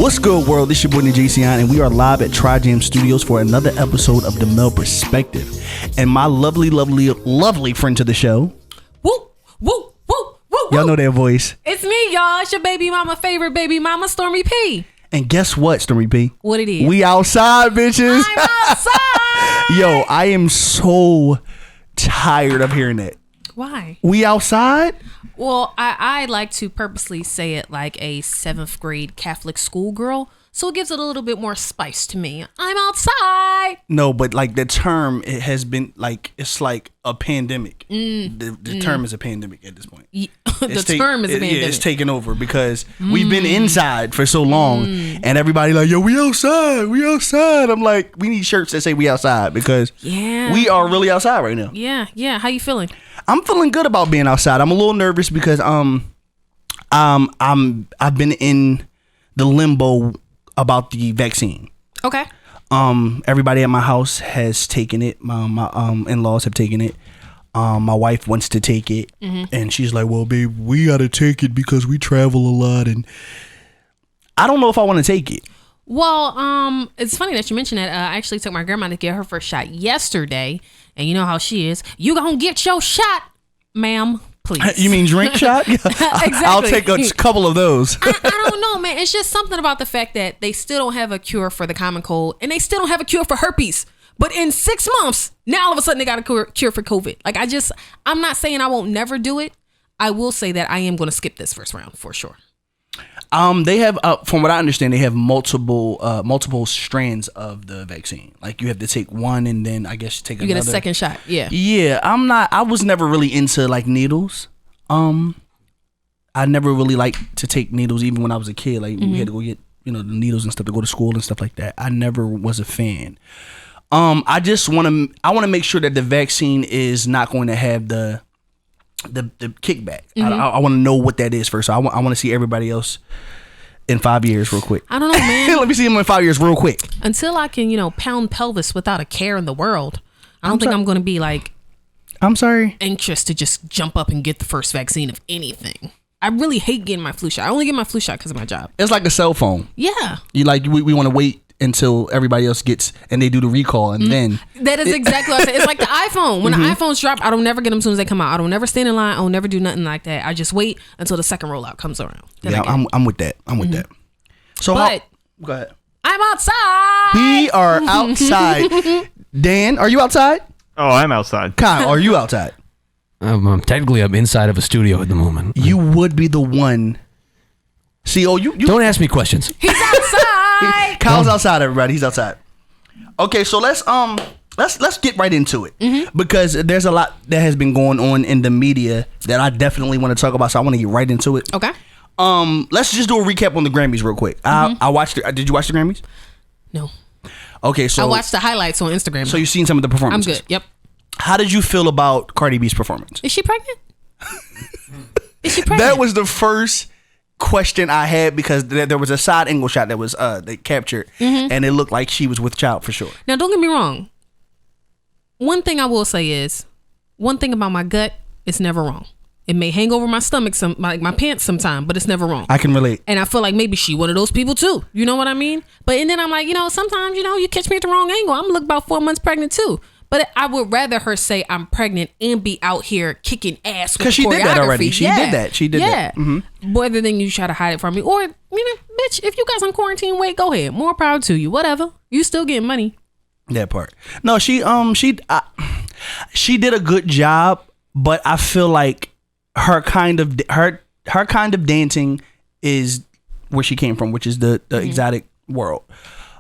What's good, world? This your boy JC, and we are live at Tri-Jam Studios for another episode of The Male Perspective. And my lovely friend to the show. Woo, woo, woo, woo. Y'all know their voice. It's me, y'all. It's your baby mama, favorite baby mama, Stormy P. And guess what, Stormy P? What it is? We outside, bitches. I'm outside. Yo, I am so tired of hearing that. Why? We outside? Well, I like to purposely say it like a 7th grade Catholic schoolgirl, so it gives it a little bit more spice to me. I'm outside. No, but like the term, it has been like, it's like a pandemic. The term is a pandemic at this point. The term is a pandemic. Yeah, it's taking over because we've been inside for so long, and everybody like, yo, we outside. I'm like, we need shirts that say we outside because we are really outside right now. Yeah. How you feeling? I'm feeling good about being outside. I'm a little nervous because I've been in the limbo about the vaccine. Okay. Everybody at my house has taken it. My in-laws have taken it. My wife wants to take it, and she's like, "Well, babe, we gotta take it because we travel a lot, and I don't know if I want to take it." Well, it's funny that you mentioned that. I actually took my grandma to get her first shot yesterday, and you know how she is. You gonna get your shot, ma'am? Please. You mean drink shot? Exactly. I'll take a couple of those. I don't know, man. It's just something about the fact that they still don't have a cure for the common cold, and they still don't have a cure for herpes. But in 6 months, now all of a sudden they got a cure for COVID. Like I'm not saying I won't never do it. I will say that I am going to skip this first round for sure. They have, from what I understand, they have multiple strands of the vaccine. Like you have to take one, and then I guess you get a second shot. Yeah. Yeah, I was never really into like needles. I never really liked to take needles, even when I was a kid. Like we had to go get the needles and stuff to go to school and stuff like that. I never was a fan. I want to make sure that the vaccine is not going to have the kickback. I want to know what that is first. So I want to see everybody else in 5 years real quick. I don't know, man. Let me see them in 5 years real quick. Until I can, pound pelvis without a care in the world, I don't think I'm going to be like, I'm sorry, anxious to just jump up and get the first vaccine of anything. I really hate getting my flu shot. I only get my flu shot because of my job. It's like a cell phone. Yeah. We want to wait until everybody else gets and they do the recall, and then that is exactly what I said. It's like the iPhone. When the iPhones drop, I don't never get them as soon as they come out. I don't never stand in line. I don't never do nothing like that. I just wait until the second rollout comes around. Yeah, I'm with that. I'm with that. So go ahead. I'm outside. We are outside. Dan, are you outside? Oh, I'm outside. Kyle, are you outside? Technically, I'm inside of a studio at the moment. You would be the one. See, you don't ask me questions. He's outside. Kyle's outside, everybody. He's outside. Okay, so let's get right into it because there's a lot that has been going on in the media that I definitely want to talk about. So I want to get right into it. Okay. Let's just do a recap on the Grammys real quick. I watched it. Did you watch the Grammys? No. Okay, so I watched the highlights on Instagram. So you've seen some of the performances. I'm good. Yep. How did you feel about Cardi B's performance? Is she pregnant? That was the first question I had because there was a side angle shot that was they captured, and it looked like she was with child for sure. Now, don't get me wrong. One thing I will say is, one thing about my gut, it's never wrong. It may hang over my stomach, like my pants sometime, but it's never wrong. I can relate. And I feel like maybe she one of those people too. You know what I mean? And then I'm like, sometimes, you catch me at the wrong angle. I'm look about 4 months pregnant too. But I would rather her say I'm pregnant and be out here kicking ass with choreography. Because she did that already. She did that. She did that. Rather than you try to hide it from me. Or, bitch, if you got some quarantine weight, go ahead. More proud to you. Whatever. You still getting money. That part. No, she did a good job, but I feel like her kind of dancing is where she came from, which is the exotic world.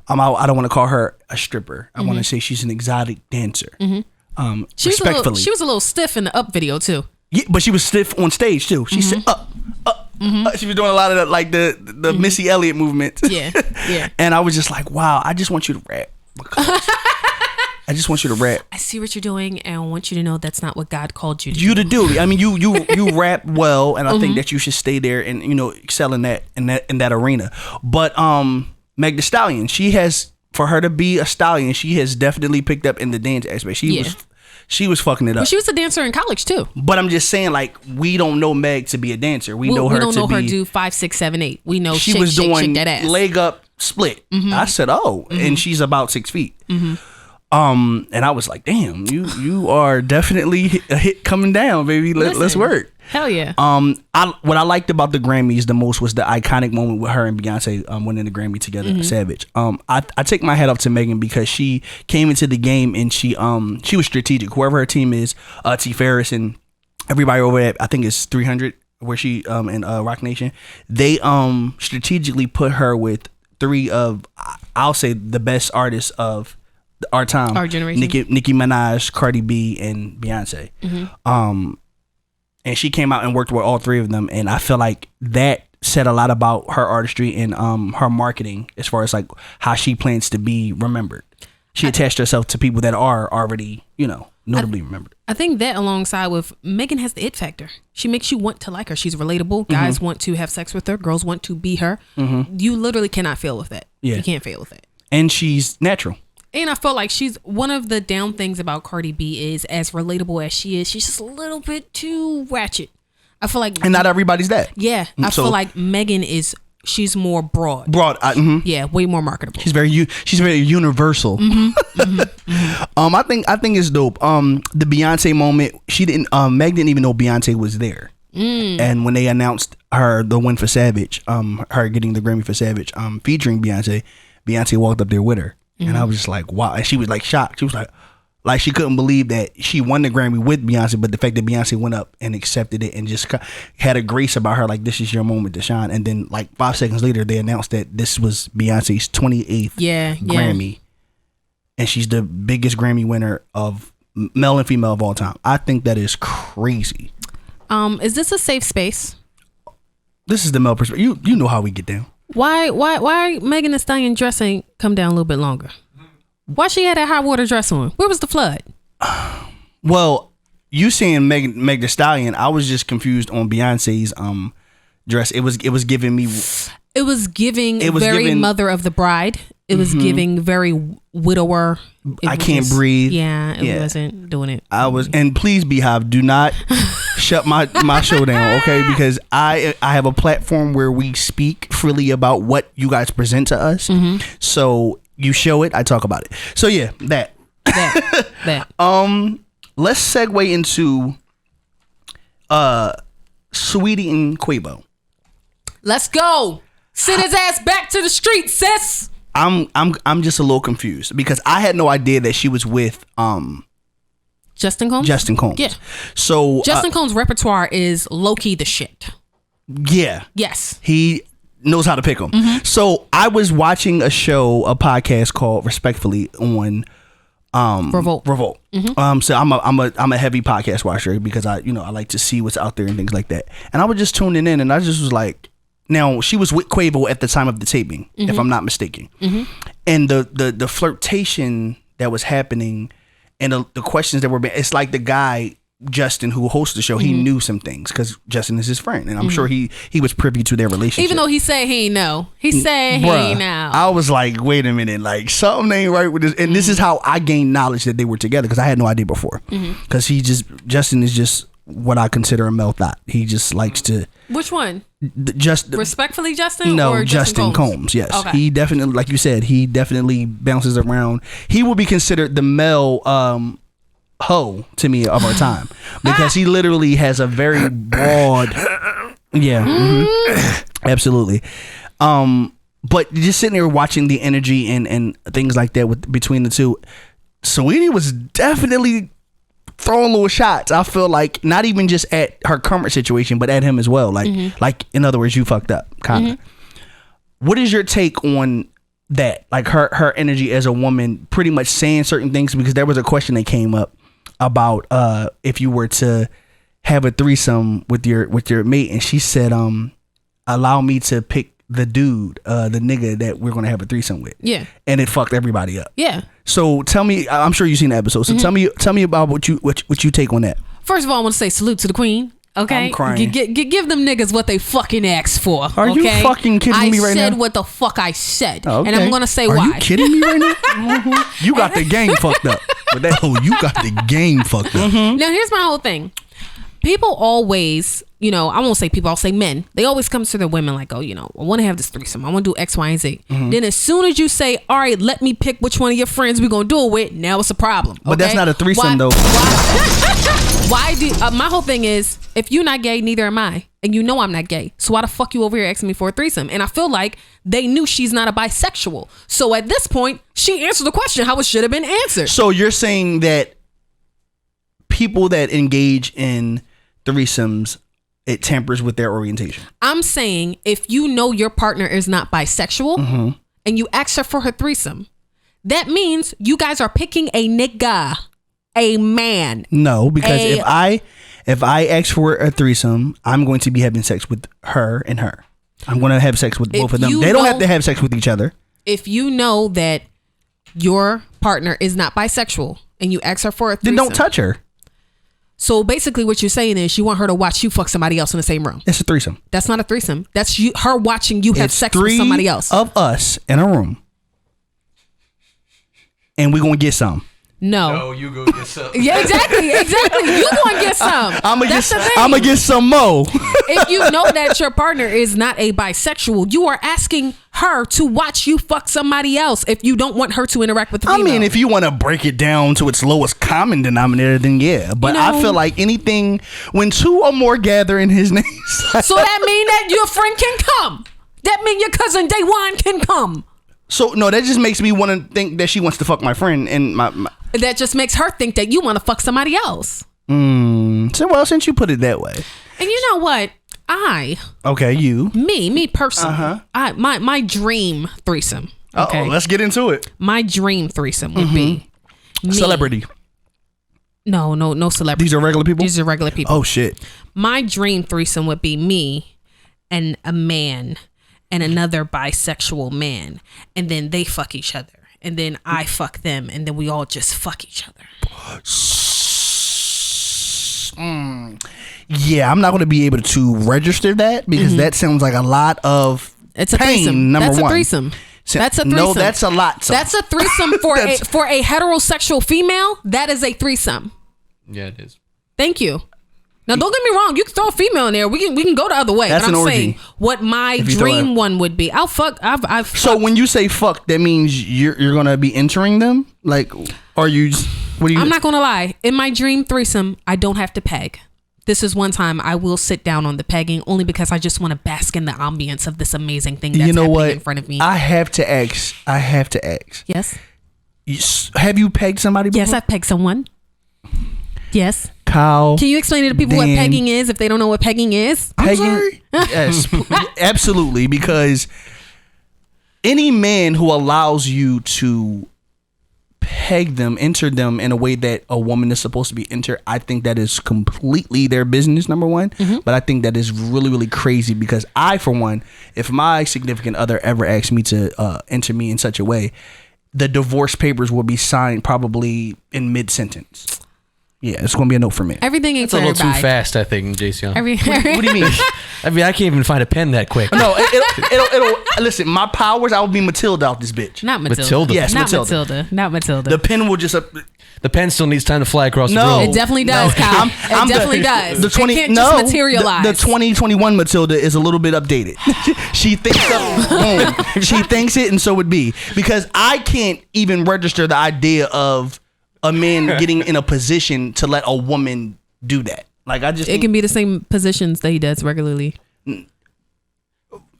I don't want to call her a stripper. I want to say she's an exotic dancer. Respectfully. She was a little stiff in the Up video too. Yeah, but she was stiff on stage too. She said up. She was doing a lot of the Missy Elliott movement. Yeah. And I was just like, wow, I just want you to rap. I just want you to rap. I see what you're doing, and I want you to know that's not what God called you to do. I mean, you rap well, and I think that you should stay there and excel in that arena. But Meg Thee Stallion, for her to be a stallion, she has definitely picked up in the dance aspect. She was fucking it up. But she was a dancer in college too. But I'm just saying, like, we don't know Meg to be a dancer. We know her don't to know be. her do 5, 6, 7, 8. We know She shake, was shake, doing shake that ass. leg up split. I said, oh, and she's about 6 feet. And I was like, damn, you are definitely a hit coming down, baby. Let's work. Hell yeah. What I liked about the Grammys the most was the iconic moment with her and Beyonce winning the Grammy together, Savage. I take my hat off to Megan because she came into the game and she was strategic. Whoever her team is, T Ferris and everybody over at I think it's 300 where she in Rock Nation, they strategically put her with 3 of I'll say the best artists of our time, our generation. Nicki Minaj, Cardi B, and Beyonce. And she came out and worked with all 3 of them, and I feel like that said a lot about her artistry and her marketing as far as like how she plans to be remembered. She attached herself to people that are already, notably remembered. I think that alongside with Megan has the it factor. She makes you want to like her. She's relatable. Guys want to have sex with her. Girls want to be her. You literally cannot fail with that. Yeah. You can't fail with that. And she's natural. And I feel like she's one of the down things about Cardi B is as relatable as she is, she's just a little bit too ratchet. I feel like, and not everybody's that. Yeah, I feel like Megan she's more broad. Yeah, way more marketable. She's very universal. I think it's dope. The Beyonce moment, Meg didn't even know Beyonce was there. And when they announced the win for Savage, her getting the Grammy for Savage, featuring Beyonce walked up there with her. And I was just like, wow. And she was like shocked. She was like she couldn't believe that she won the Grammy with Beyonce, but the fact that Beyonce went up and accepted it and just had a grace about her, like, this is your moment to shine. And then like 5 seconds later, they announced that this was Beyonce's 28th Grammy. And she's the biggest Grammy winner of male and female of all time. I think that is crazy. Is this a safe space? This is the male perspective. You know how we get down. Why Megan Thee Stallion dress ain't come down a little bit longer? Why she had that high water dress on? Where was the flood? Well, you saying Meg Thee Stallion, I was just confused on Beyonce's dress. It was giving me. It was giving very mother of the bride. It was giving very widower. I can't breathe. Yeah, it wasn't doing it. And please, Beehive, do not shut my show down, okay? Because I have a platform where we speak freely about what you guys present to us. So you show it, I talk about it. So yeah, that. Let's segue into Saweetie and Quavo. Let's go. Send his ass back to the streets, sis. I'm just a little confused because I had no idea that she was with Justin Combs. Yeah. So Justin Combs' repertoire is low key the shit. Yeah. Yes. He knows how to pick them. So I was watching a podcast called Respectfully on Revolt. So I'm a heavy podcast watcher because I like to see what's out there and things like that. And I was just tuning in and I just was like, now she was with Quavo at the time of the taping, if I'm not mistaken. And the flirtation that was happening and the questions that were being, it's like the guy Justin who hosts the show, he knew some things because Justin is his friend, and I'm sure he was privy to their relationship. Even though he said he ain't know, he said he ain't know. I was like, wait a minute, like something ain't right with this. And this is how I gained knowledge that they were together because I had no idea before. Because Justin is just what I consider a male thought. He just likes to. Which one? Respectfully Justin? No, or Justin Combs. Yes, okay. He definitely, like you said, he definitely bounces around. He will be considered the male hoe to me of our time because he literally has a very broad. Absolutely. But just sitting there watching the energy and things like that between the two, Saweetie was definitely throwing little shots. I feel like not even just at her current situation, but at him as well. Like in other words, you fucked up, kind of. What is your take on that? Like her energy as a woman, pretty much saying certain things, because there was a question that came up about if you were to have a threesome with your mate, and she said, allow me to pick the dude, the nigga that we're gonna have a threesome with. Yeah. And it fucked everybody up. Yeah. So tell me, I'm sure you've seen the episode. So tell me about what you take on that. First of all, I want to say salute to the queen. Okay, I'm crying. Give them niggas what they fucking asked for. Are you fucking kidding me right now? I said what the fuck I said, Okay. and I'm gonna say Are why. you kidding me right now? You got the game fucked up. With that, you got the game fucked up. Now here's my whole thing. People always, I won't say people, I'll say men. They always come to their women like, oh, I want to have this threesome. I want to do X, Y, and Z. Then as soon as you say, all right, let me pick which one of your friends we're going to do it with, now it's a problem. But that's not a threesome, though. Why do, my whole thing is, if you're not gay, neither am I. And you know I'm not gay. So why the fuck you over here asking me for a threesome? And I feel like they knew she's not a bisexual. So at this point, she answered the question how it should have been answered. So you're saying that people that engage in threesomes, it tampers with their orientation. I'm saying if you know your partner is not bisexual and you ask her for her threesome, that means you guys are picking a nigga, a man. No, because if I ask for a threesome, I'm going to be having sex with her and her. I'm going to have sex with both of them. They don't have to have sex with each other. If you know that your partner is not bisexual and you ask her for a threesome, then don't touch her. So basically what you're saying is you want her to watch you fuck somebody else in the same room. It's a threesome. That's not a threesome. That's her watching you have sex with somebody else. Three of us in a room. And we're going to get some. No, you go get some. Yeah, exactly. You going to get some. I'm going to get some more. If you know that your partner is not a bisexual, you are asking her to watch you fuck somebody else if you don't want her to interact with the female. I mean, if you want to break it down to its lowest common denominator, then yeah. But I feel like anything, when two or more gather in his name. So that mean that your friend can come. That mean your cousin Daywan can come. So, no, that just makes me want to think that she wants to fuck my friend. And that just makes her think that you want to fuck somebody else. So, well, since you put it that way. And you know what? Me personally, my dream threesome. Okay, let's get into it. My dream threesome would be me. Celebrity. No celebrity. These are regular people? These are regular people. Oh, shit. My dream threesome would be me and a man and another bisexual man. And then they fuck each other. And then I fuck them. And then we all just fuck each other. Yeah, I'm not going to be able to register that because that sounds like a lot of it's a pain, threesome. number That's one. A threesome. That's a threesome. No, that's a lot. That's a threesome for a heterosexual female. That is a threesome. Yeah, it is. Thank you. Now, don't get me wrong. You can throw a female in there. We can go the other way. That's but I'm an orgy. saying what my dream one would be. I'll fuck. I've So when you say fuck, that means you're gonna be entering them, like, or you? What do you? I'm not gonna lie. In my dream threesome, I don't have to peg. This is one time I will sit down on the pegging only because I just want to bask in the ambience of this amazing thing that's happening in front of me. I have to ask. Yes. Have you pegged somebody before? Yes, I've pegged someone. Yes. Kyle. Can you explain to the people what pegging is if they don't know what pegging is? Pegging? Yes, absolutely. Because any man who allows you to peg them, enter them in a way that a woman is supposed to be entered, I think that is completely their business, number one. But I think that is really, really crazy because I, for one, if my significant other ever asked me to enter me in such a way, the divorce papers will be signed probably in mid-sentence. Yeah, it's going to be a no for me. Everything ain't It's a little everybody. too fast, I think, Jason. What do you mean? I mean, I can't even find a pen that quick. No, it'll listen, my powers, I will be Matilda out this bitch. Not Matilda. Matilda. Yes, Not Matilda. Matilda. Not Matilda. The pen will just... The pen still needs time to fly across the No. room. It definitely does, Kyle. It definitely does. The 20, it can't no, just materialize. The 2021 Matilda is a little bit updated. She thinks boom. She thinks it, and so would be. Because I can't even register the idea of a man getting in a position to let a woman do that. Like, I just... It can be the same positions that he does regularly.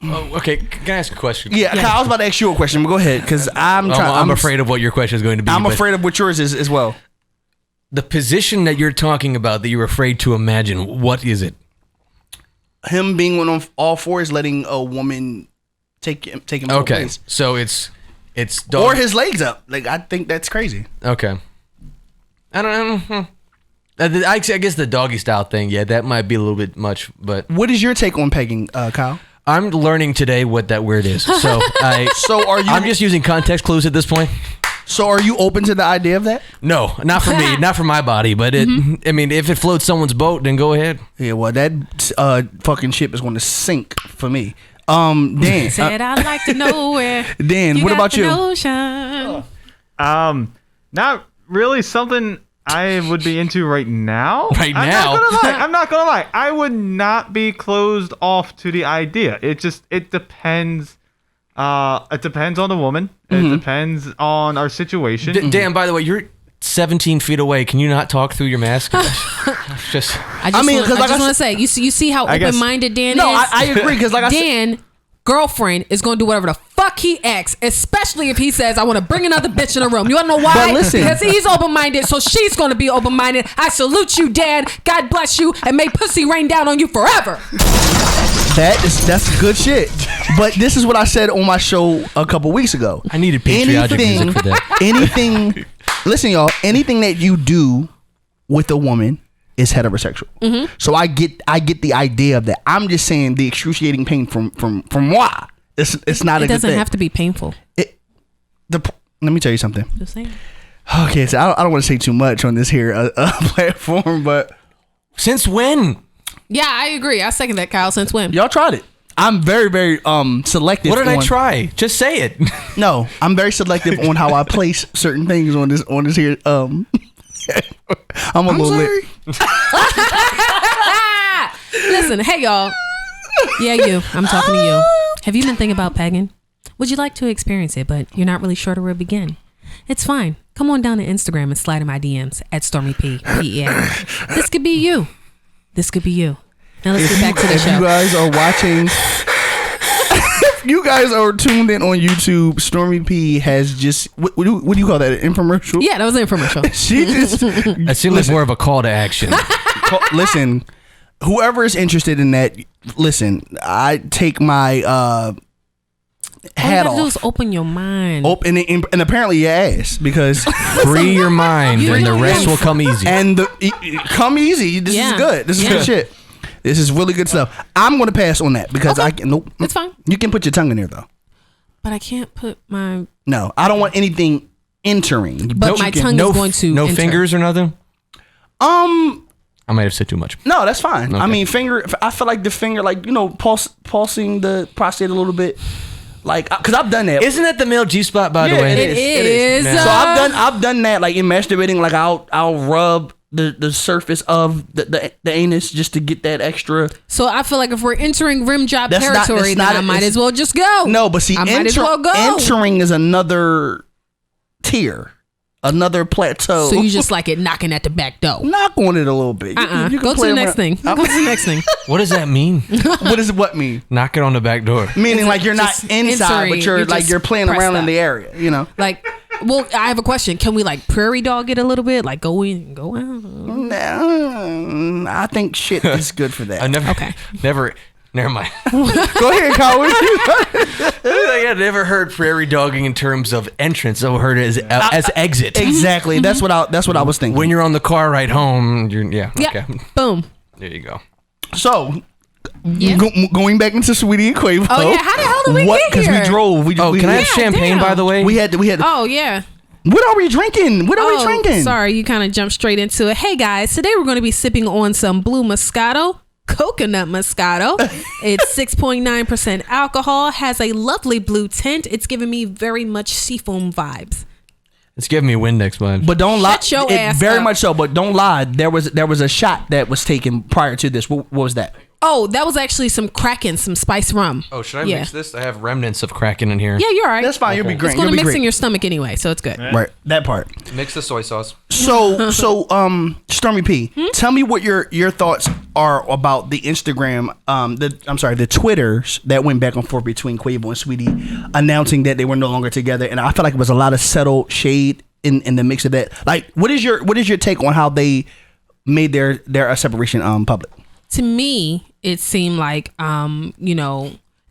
Oh, okay, can I ask a question? Yeah, I was about to ask you a question, but go ahead, because I'm afraid of what your question is going to be. I'm afraid of what yours is as well. The position that you're talking about that you're afraid to imagine, what is it? Him being on all fours, letting a woman take him to a place. So it's or his legs up. Like, I think that's crazy. Okay. I don't know. I guess the doggy style thing, yeah, that might be a little bit much, but... What is your take on pegging, Kyle? I'm learning today what that word is. So are you... I'm just using context clues at this point. So are you open to the idea of that? No, not for me, not for my body. But it. I mean, if it floats someone's boat, then go ahead. Yeah, well, that fucking ship is going to sink for me. Dan. Said I'd like to know where. Dan, what about you? Not really something I would be into right now. I'm not gonna lie. I would not be closed off to the idea. It depends. It depends on the woman. It depends on our situation. Dan, by the way, you're 17 feet away. Can you not talk through your mask? I just want to say, you see how open-minded Dan is? No, I agree, because like I said, Dan, girlfriend, is going to do whatever the fuck he asks, especially if he says, I want to bring another bitch in the room. You want to know why? But listen. Because he's open-minded, so she's going to be open-minded. I salute you, Dan. God bless you, and may pussy rain down on you forever. That's good shit. But this is what I said on my show a couple weeks ago. I needed patriotic music for that. Listen, y'all, anything that you do with a woman is heterosexual. So I get the idea of that. I'm just saying the excruciating pain from moi. It's not a good thing. It doesn't have to be painful. Let me tell you something. Just saying. Okay, so I don't want to say too much on this here platform, but since when? Yeah, I agree. I second that, Kyle. Since when? Y'all tried it. I'm very, very selective. What did I try? Just say it. No, I'm very selective on how I place certain things on this here. I'm a little lit. Listen, hey y'all. Yeah, you. I'm talking to you. Have you been thinking about pegging? Would you like to experience it, but you're not really sure to where to begin? It's fine. Come on down to Instagram and slide in my DMs at StormyP. This could be you. This could be you. Now let's get back to the show. If you guys are watching, if you guys are tuned in on YouTube, Stormy P has just what do you call that? An infomercial? Yeah, that was an infomercial. She just It seemed like more of a call to action. Listen, whoever is interested in that, listen, I take my hat all you off. have to do is open your mind. And apparently your ass, because free your mind and the rest will come easy. And come easy. This is good. This is good shit. This is really good stuff. I'm going to pass on that because I can. Nope. It's fine. You can put your tongue in there though. But I can't put my. No, I don't want anything entering. But my tongue is going to. No enter. fingers or nothing. I might have said too much. No, that's fine. Okay. I mean, finger. I feel like the finger, like pulsing the prostate a little bit. Like, cause I've done that. Isn't that the male G spot, by the way? It is. So I've done that. Like in masturbating, like I'll rub the surface of the anus just to get that extra. So I feel like if we're entering rim job territory, then I might as well just go. No, but see, I might as well go. Entering is another tier, another plateau. So you just like it knocking at the back door. Knock on it a little bit. You go to the next thing. Go to the next thing. What does that mean? What does what mean? Knock it on the back door. Meaning like you're not inside, but you're playing around in the area. You know, like. Well, I have a question. Can we like prairie dog it a little bit? Like go in and go out? No, I think shit is good for that. I never mind. Go ahead, Kyle. I never heard prairie dogging in terms of entrance. I heard it as exit. Exactly. That's what I was thinking. When you're on the car ride home, okay. Boom. There you go. So, going back into Sweetie and Quavo. Oh yeah, how the hell did we get here? Because we drove. Can I have champagne? By the way, we had. Oh yeah. What are we drinking? What are we drinking? Sorry, you kind of jumped straight into it. Hey guys, today we're going to be sipping on some Blue Moscato. Coconut Moscato. It's 6.9% alcohol, has a lovely blue tint. It's giving me very much seafoam vibes. It's giving me Windex vibes. But don't lie. Shut your ass very up. much so, but don't lie. There was a shot that was taken prior to this. What was that? Oh, that was actually some Kraken, some spice rum. Oh, should I mix this? I have remnants of Kraken in here. Yeah, you're all right. That's fine. You'll be great. It's going to mix in your stomach anyway, so it's good. Right, that part. Mix the soy sauce. So, Stormy P, tell me what your thoughts are about the Instagram, the Twitters that went back and forth between Quavo and Sweetie, announcing that they were no longer together, and I feel like it was a lot of subtle shade in the mix of that. Like, what is your take on how they made their separation public? To me, it seemed like,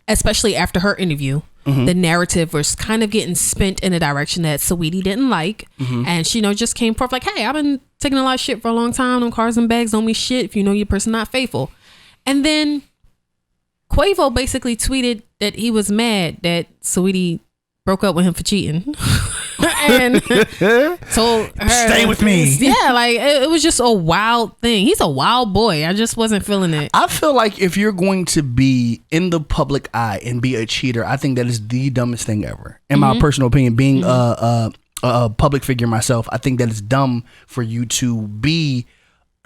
especially after her interview, the narrative was kind of getting spent in a direction that Saweetie didn't like. And she, just came forth like, hey, I've been taking a lot of shit for a long time. Them cars and bags don't mean shit if you know your person not faithful. And then Quavo basically tweeted that he was mad that Saweetie broke up with him for cheating. and told her, "Stay with me." Yeah, like it was just a wild thing. He's a wild boy. I just wasn't feeling it. I feel like if you're going to be in the public eye and be a cheater, I think that is the dumbest thing ever. In my personal opinion, being a public figure myself, I think that it's dumb for you to be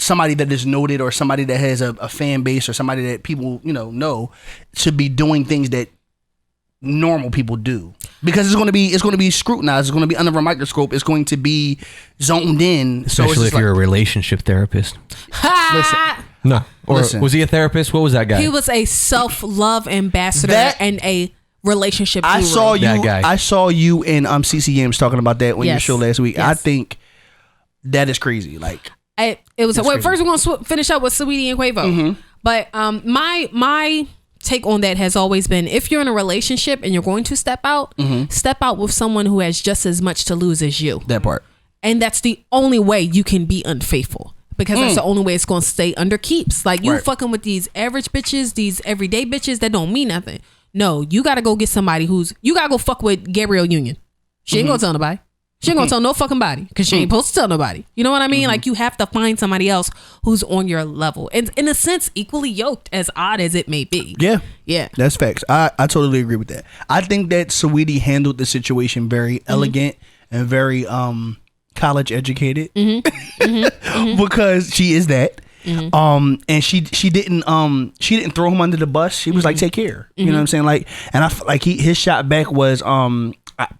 somebody that is noted or somebody that has a fan base or somebody that people know to be doing things that normal people do, because it's going to be scrutinized, it's going to be under a microscope, it's going to be zoned in. Especially if you're a relationship therapist. Listen, No. Or Listen. was he a therapist? What was that guy? He was a self-love ambassador and a relationship guru. I saw you. That guy. I saw you in CCMs talking about that on your show last week. Yes. I think that is crazy. Like It was first we're gonna finish up with Saweetie and Quavo. But my take on that has always been, if you're in a relationship and you're going to step out with someone who has just as much to lose as you. that part. And that's the only way you can be unfaithful, because that's the only way it's going to stay under keeps. Like, you Right. fucking with these average bitches, these everyday bitches that don't mean nothing. No, you got to go get somebody you got to go fuck with Gabrielle Union. She ain't going to tell nobody. She ain't going to tell no fucking body, because she ain't supposed to tell nobody. You know what I mean? Like, you have to find somebody else who's on your level. And in a sense, equally yoked, as odd as it may be. Yeah. Yeah. That's facts. I totally agree with that. I think that Saweetie handled the situation very elegant and very college educated, because she is that. And she didn't throw him under the bus. She was like, take care. You know what I'm saying? Like, and I feel like his shot back was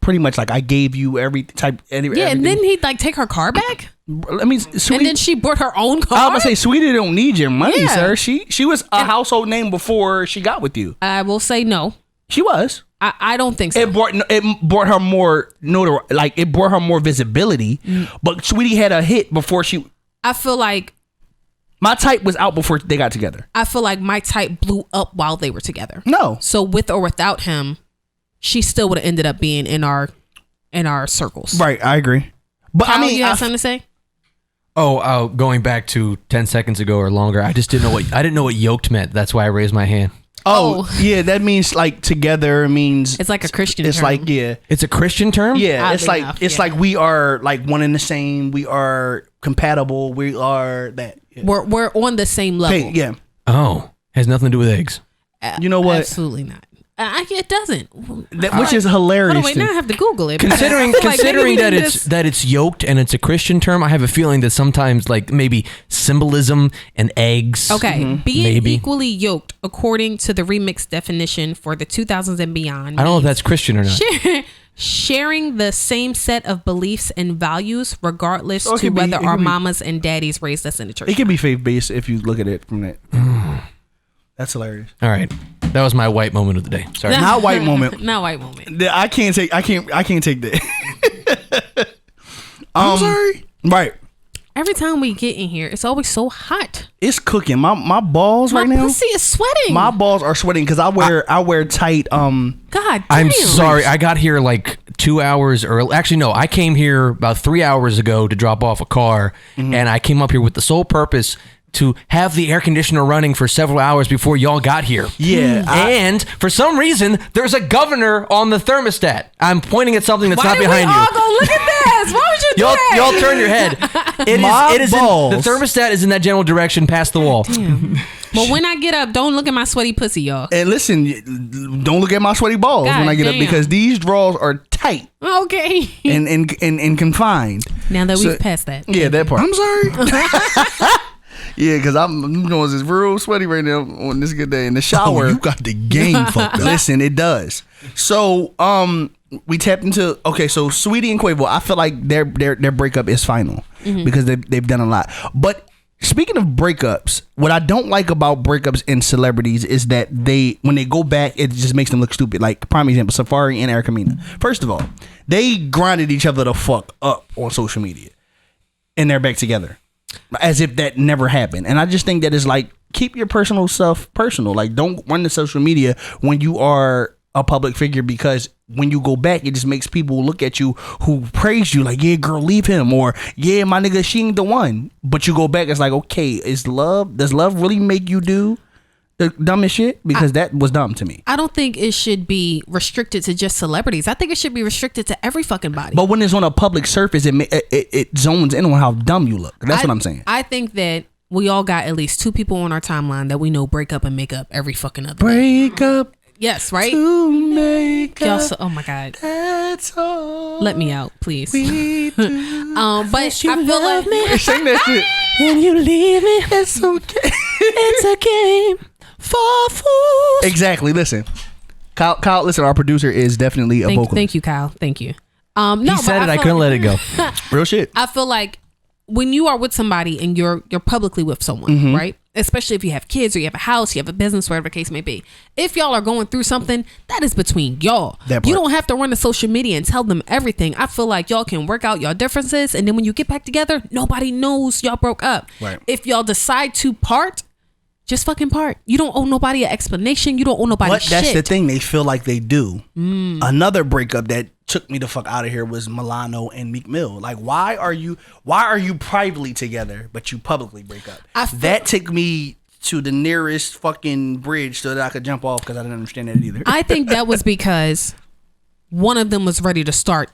pretty much like, I gave you everything. Yeah, and then he'd like take her car back. I mean, Sweetie, And then she bought her own car. I was gonna say, Sweetie don't need your money, Yeah. sir. She was a household name before she got with you. I will say no. She was. I don't think so. It brought her more it brought her more visibility. But Sweetie had a hit before she. I feel like My Type was out before they got together. My type blew up while they were together. No. So with or without him, she still would have ended up being in our circles. Right, I agree. But Kyle, I mean, you have something to say? Going back to 10 seconds ago or longer, I didn't know what yoked meant. That's why I raised my hand. yeah, that means like together means It's like a Christian It's term. like It's a Christian term? yeah, Oddly it's like enough, it's yeah. like we are like one and the same. We are compatible. We are that. Yeah. We're on the same level. Hey, yeah. Oh, has nothing to do with eggs. You know what? Absolutely not. It doesn't. Which is hilarious. Hold on, wait, to now me. I have to Google it. Considering I feel like maybe we that need it's this- yoked and it's a Christian term, I have a feeling that sometimes like maybe symbolism and eggs. Okay, being Maybe. equally yoked, according to the remix definition for the 2000s and beyond. I don't know if that's Christian or not. Sharing the same set of beliefs and values, regardless So it to could be- whether it our could be- mamas and daddies raised us in the church. It can be faith based if you look at it from that. That's hilarious. All right. That was my white moment of the day. Sorry. Not white moment. Not white moment. I can't take that. I'm sorry. Right. Every time we get in here, it's always so hot. It's cooking. My balls My right now. pussy is sweating. My balls are sweating because I wear tight. God damn. I'm sorry. I got here like 2 hours early. Actually, no. I came here about 3 hours ago to drop off a car, and I came up here with the sole purpose to have the air conditioner running for several hours before y'all got here. Yeah, And for some reason, there's a governor on the thermostat. I'm pointing at something that's Why not did behind we you. all go look at this? Why would you do Y'all, that? y'all turn your head. My It is balls. the thermostat is in that general direction past the wall. Well, when I get up, don't look at my sweaty pussy, y'all. And listen, don't look at my sweaty balls God when I get up damn. because these drawers are tight Okay. and confined. Now that So- we've passed that. Yeah, that part. I'm sorry. Yeah, because I'm doing this real sweaty right now on this good day in the shower. Oh, you got the game fucked up. Listen, it does. So, we tapped into so Sweetie and Quavo. I feel like their breakup is final because they've done a lot. But speaking of breakups, what I don't like about breakups in celebrities is that when they go back, it just makes them look stupid. Like prime example, Safari and Erica Mena. First of all, they grinded each other the fuck up on social media, and they're back together. As if that never happened. And I just think that is like, keep your personal stuff personal. Like, don't run to social media when you are a public figure, because when you go back, it just makes people look at you who praise you like, yeah, girl, leave him, or yeah, my nigga, she ain't the one. But you go back, it's like, okay, does love really make you do the dumbest shit because that was dumb to me. I don't think it should be restricted to just celebrities. I think it should be restricted to every fucking body. But when it's on a public surface, it zones in on how dumb you look. That's what I'm saying. I think that we all got at least 2 people on our timeline that we know break up and make up every fucking other day. Break up. Yes, right? To make Y'all up. oh my God. That's all. Let me out, please. We do. But I feel like Sing that shit. And you leave me. It's okay. It's a game for fools. Exactly. Listen, Kyle. Listen, our producer is definitely a vocalist. Thank you, Kyle. Thank you. No, He said it. I couldn't let it go. Real shit. I feel like when you are with somebody and you're publicly with someone, right? Especially if you have kids or you have a house, you have a business, whatever the case may be. If y'all are going through something, that is between y'all. You don't have to run to social media and tell them everything. I feel like y'all can work out y'all differences, and then when you get back together, nobody knows y'all broke up. Right. If y'all decide to part, just fucking part. You don't owe nobody an explanation. You don't owe nobody shit. But that's the thing. They feel like they do. Another breakup that took me the fuck out of here was Milano and Meek Mill. Like, why are you privately together but you publicly break up? That took me to the nearest fucking bridge so that I could jump off because I didn't understand that either. I think that was because one of them was ready to start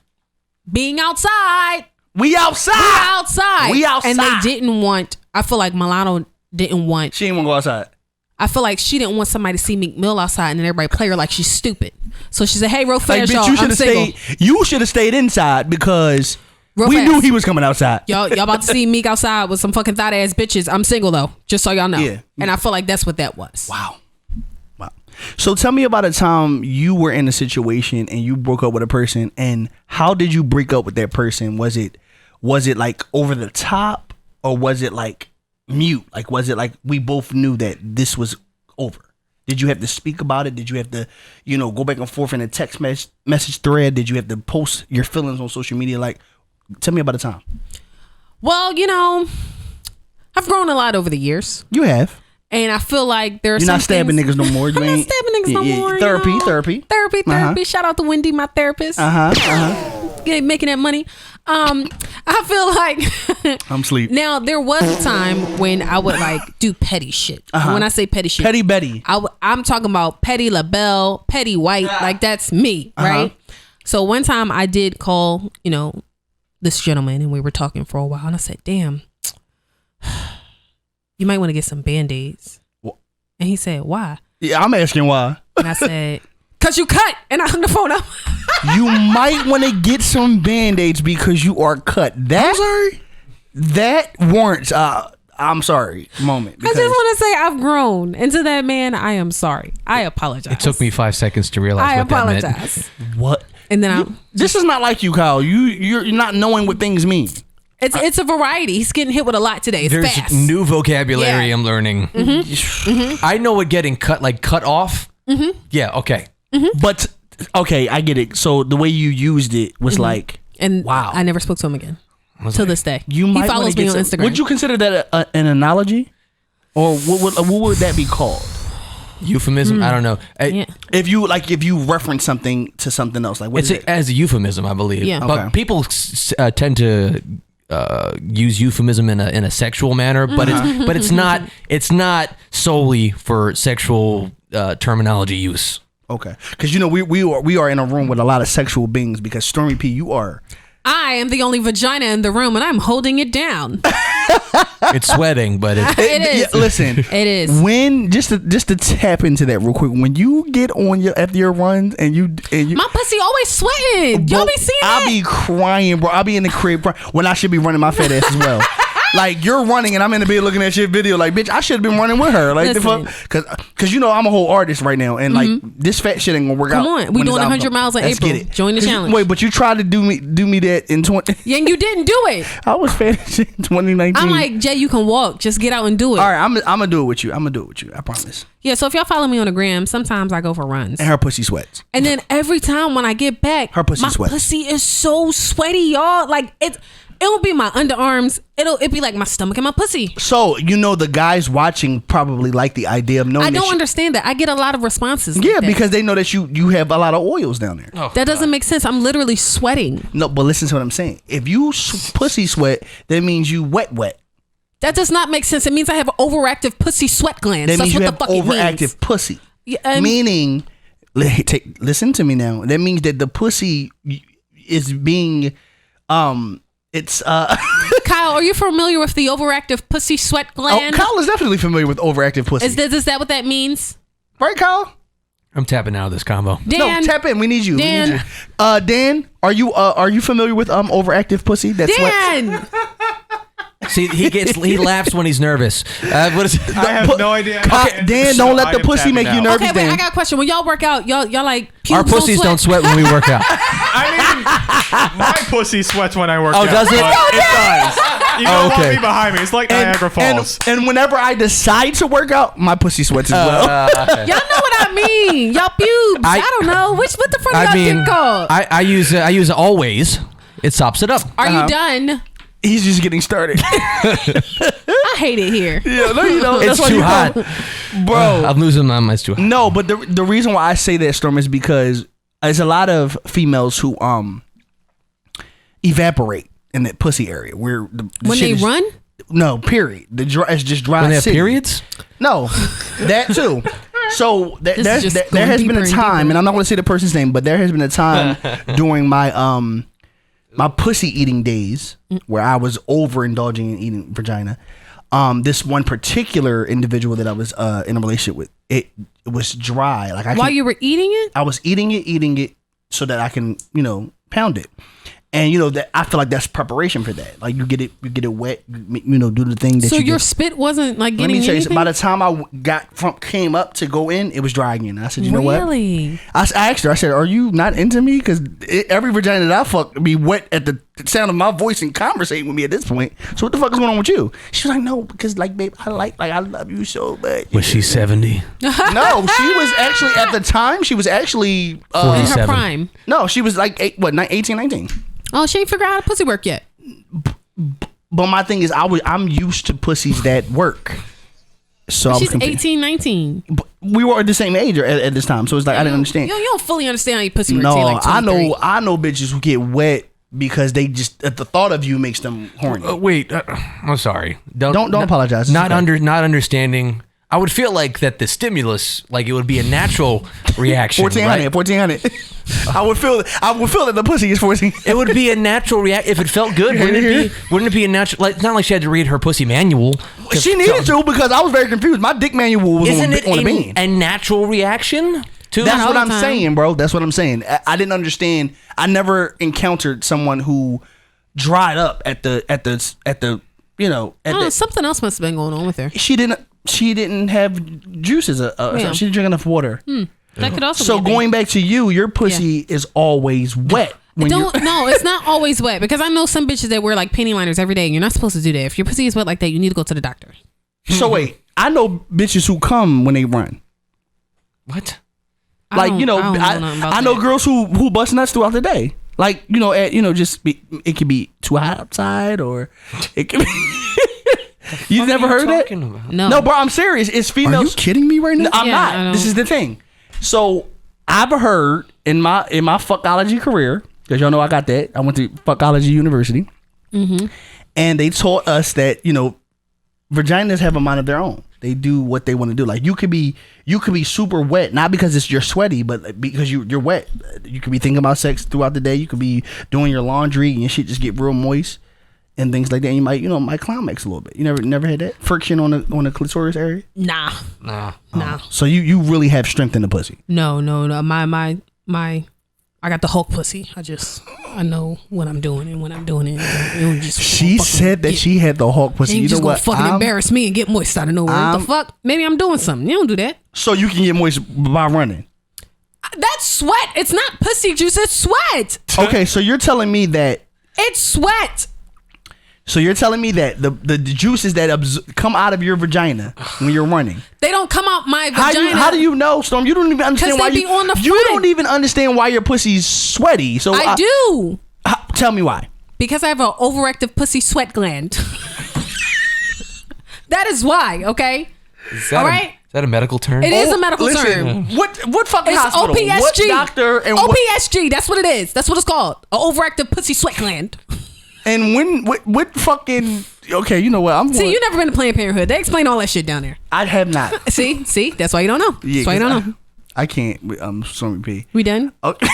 being outside. We outside. And they didn't want, I feel like Milano didn't want. She didn't want to go outside. I feel like she didn't want somebody to see Meek Mill outside and then everybody play her like she's stupid. So she said, hey, real fast, y'all, I'm single. You should have stayed inside because we knew he was coming outside. Y'all about to see Meek outside with some fucking thought ass bitches. I'm single though, just so y'all know. Yeah. And I feel like that's what that was. Wow. So tell me about a time you were in a situation and you broke up with a person, and how did you break up with that person? Was it like over the top, or was it like mute? Like, was it like we both knew that this was over? Did you have to speak about it? Did you have to, go back and forth in a text message thread? Did you have to post your feelings on social media? Like, tell me about a time. Well, I've grown a lot over the years. You have. And I feel like there's You're not stabbing niggas no more. I'm not stabbing niggas no more. Therapy. Therapy. Shout out to Wendy, my therapist. Yeah, making that money. I feel like I'm sleep. Now there was a time when I would like do petty shit. When I say petty shit, Petty Betty. I'm talking about Petty LaBelle, Petty White. Like that's me, right? So one time I did call, this gentleman, and we were talking for a while, and I said, "Damn, you might want to get some Band-Aids." And he said, "Why?" Yeah, I'm asking why. And I said, "Cause you cut." And I hung the phone up. You might want to get some Band-Aids because you are cut. That warrants I'm sorry moment. I just want to say I've grown. And to that man, I am sorry. I apologize. It took me 5 seconds to realize what that meant. I apologize. What? And then this is not like you, Kyle. You're not knowing what things mean. It's a variety. He's getting hit with a lot today. It's There's fast. new vocabulary I'm learning. I know what getting cut off. Yeah, okay. But okay, I get it. So the way you used it was like, and wow. I never spoke to him again till this day. You he might follows me on some, Instagram. Would you consider that an analogy, or what would that be called? Euphemism? I don't know. If you reference something to something else, like what is it? As a euphemism, I believe. Yeah. But Okay. people tend to use euphemism in a sexual manner, but it's not solely for sexual terminology use. Okay, because we are in a room with a lot of sexual beings. Because Stormy P, you are. I am the only vagina in the room, and I'm holding it down. It's sweating, but It is. Yeah, listen, It is. When just to tap into that real quick, when you get on after your runs and you My pussy always sweating. Y'all be seeing that? I be crying, bro. I be in the crib when I should be running my fat ass as well. Like, you're running and I'm in the bed looking at your video like, bitch, I should have been running with her. Like, the fuck? Because I'm a whole artist right now, and like this fat shit ain't gonna work out. Come on, we doing 100 miles in April. Join the challenge. Wait, but you tried to do me that in 20. Yeah, and you didn't do it. I was fat as shit in 2019. I'm like, Jay, you can walk. Just get out and do it. All right, I'm gonna do it with you. I promise. Yeah, so if y'all follow me on the gram, sometimes I go for runs. And her pussy sweats. And then every time when I get back, Her pussy my sweats. pussy is so sweaty, y'all. Like it will be my underarms. It'll be like my stomach and my pussy. So the guys watching probably like the idea of knowing. I don't understand that. I get a lot lot of responses. Yeah, like that. because they know that you have a lot of oils down there. Oh, that doesn't make sense. I'm literally sweating. No, but listen to what I'm saying. If you pussy sweat, that means you wet. That does not make sense. It means I have overactive pussy sweat glands. That That's means what you the have fuck it overactive means. pussy. Yeah, Meaning, listen to me now. That means that the pussy is being, it's Kyle, are you familiar with the overactive pussy sweat gland? Kyle is definitely familiar with overactive pussy. Is that what that means? Right, Kyle? I'm tapping out of this combo. Dan, No, tap in. We need you. Dan. Dan, are you familiar with overactive pussy? That's what. Dan, See, he laughs when he's nervous. What is it? I have no idea. Dan, don't let the pussy make you nervous. okay, wait, Dan. I got a question. When y'all work out, y'all like pubes Our pussies don't sweat when we work out. I mean, my pussy sweats when I work out. Oh, does it? but It does. You don't Okay. want me behind me. It's like Niagara Falls. And whenever I decide to work out, my pussy sweats as well. Y'all know what I mean. Y'all pubes. I don't know. What the front of y'all dick called? I use always. It sops it up. Are you done? He's just getting started. I hate it here. Yeah, no, you don't. It's That's why too you hot. don't. Bro. I'm losing my mind. It's too hot. No, but the reason why I say that, Storm, is because there's a lot of females who evaporate in that pussy area where the When shit they is- run? No, period. It's just dry. When they have city. periods? No, that too. So This is there just has going been a deeper and time, deeper. and I'm not going to say the person's name, but there has been a time during my my pussy eating days where I was overindulging in eating vagina. This one particular individual that I was in a relationship with, it was dry. Like While you were eating it? I was eating it so that I can, pound it. And that I feel like that's preparation for that. Like you get it wet, do the thing that So you your get. spit wasn't like Let getting me tell you, anything? by the time I came up to go in, it was dry again. And I said, you know what? Really? I asked her, I said, are you not into me? Because every vagina that I fuck be wet at the sound of my voice and conversating with me at this point. So what the fuck is going on with you? She was like, no, because babe, I love you so much. Was she 70? No, she was actually, at the time, she was actually, In her 47. prime. no, she was like, 18, 19. Oh, she ain't figured out how to pussy work yet. But my thing is, I'm used to pussies that work. So I was She's confused. 18, 19. But we were at the same age at this time, so it's like I didn't understand. You don't fully understand how your pussy works. No, till you're like I 23. know bitches who get wet because they just at the thought of you makes them horny. Wait, I'm sorry. Don't apologize. It's Not okay. not understanding. I would feel like that the stimulus, like it would be a natural reaction. 1400, right? 1400. I would feel that the pussy is 14. It would be a natural reaction if it felt good. Wouldn't it be a natural? Like, it's not like she had to read her pussy manual. She needed to because I was very confused. My dick manual was Isn't on it the bean. a natural reaction? To That's what all I'm the time. saying, bro. That's what I'm saying. I didn't understand. I never encountered someone who dried up at the Something else must have been going on with her. she didn't have juices. Yeah. She didn't drink enough water. That could also So be a thing. going back to you, your pussy is always wet. When No, it's not always wet because I know some bitches that wear like panty liners every day. And you're not supposed to do that. If your pussy is wet like that, you need to go to the doctor. So wait, I know bitches who come when they run. what? Like I don't know nothing about I know that. girls who bust nuts throughout the day. Like it could be too hot outside or it could be. You've never heard that? No. No, bro, I'm serious. It's Are females. you kidding me right now? I'm Yeah, I not. don't- This is the thing. So I've heard in my fuckology career, because y'all know I got that. I went to Fuckology University, and they taught us that vaginas have a mind of their own. They do what they want to do. Like you could be super wet, not because you're sweaty, but because you're wet. You could be thinking about sex throughout the day. You could be doing your laundry and your shit just get real moist and things like that. And you might climax a little bit. You never had that friction on the clitoris area. Nah. So you really have strength in the pussy. No. My I got the Hulk pussy. I know what I'm doing and when I'm doing it. You don't just She fucking said that get- she had the Hulk pussy. You You know just gonna what? fucking embarrass me and get moist out of nowhere. What the fuck? Maybe I'm doing something. You don't do that. So you can get moist by running. That's sweat. It's not pussy juice. It's sweat. Okay, so you're telling me that. It's sweat. So you're telling me that the juices that come out of your vagina when you're running. They don't come out my vagina. How do you know, Storm? You don't even understand 'Cause why they be on the you front. don't even understand why your pussy's sweaty. So I do. Tell me why. Because I have an overactive pussy sweat gland. That is why, okay? All right? Is that a medical term? It is a medical term. What fucking It's hospital? OPSG. What doctor and what? OPSG. That's what it is. That's what it's called. An overactive pussy sweat gland. And what fucking Okay, you know what? See, you never been to Planned Parenthood. They explain all that shit down there. I have not. See, that's why you don't know. That's why you don't know. I can't. Stormy P. We done? Okay.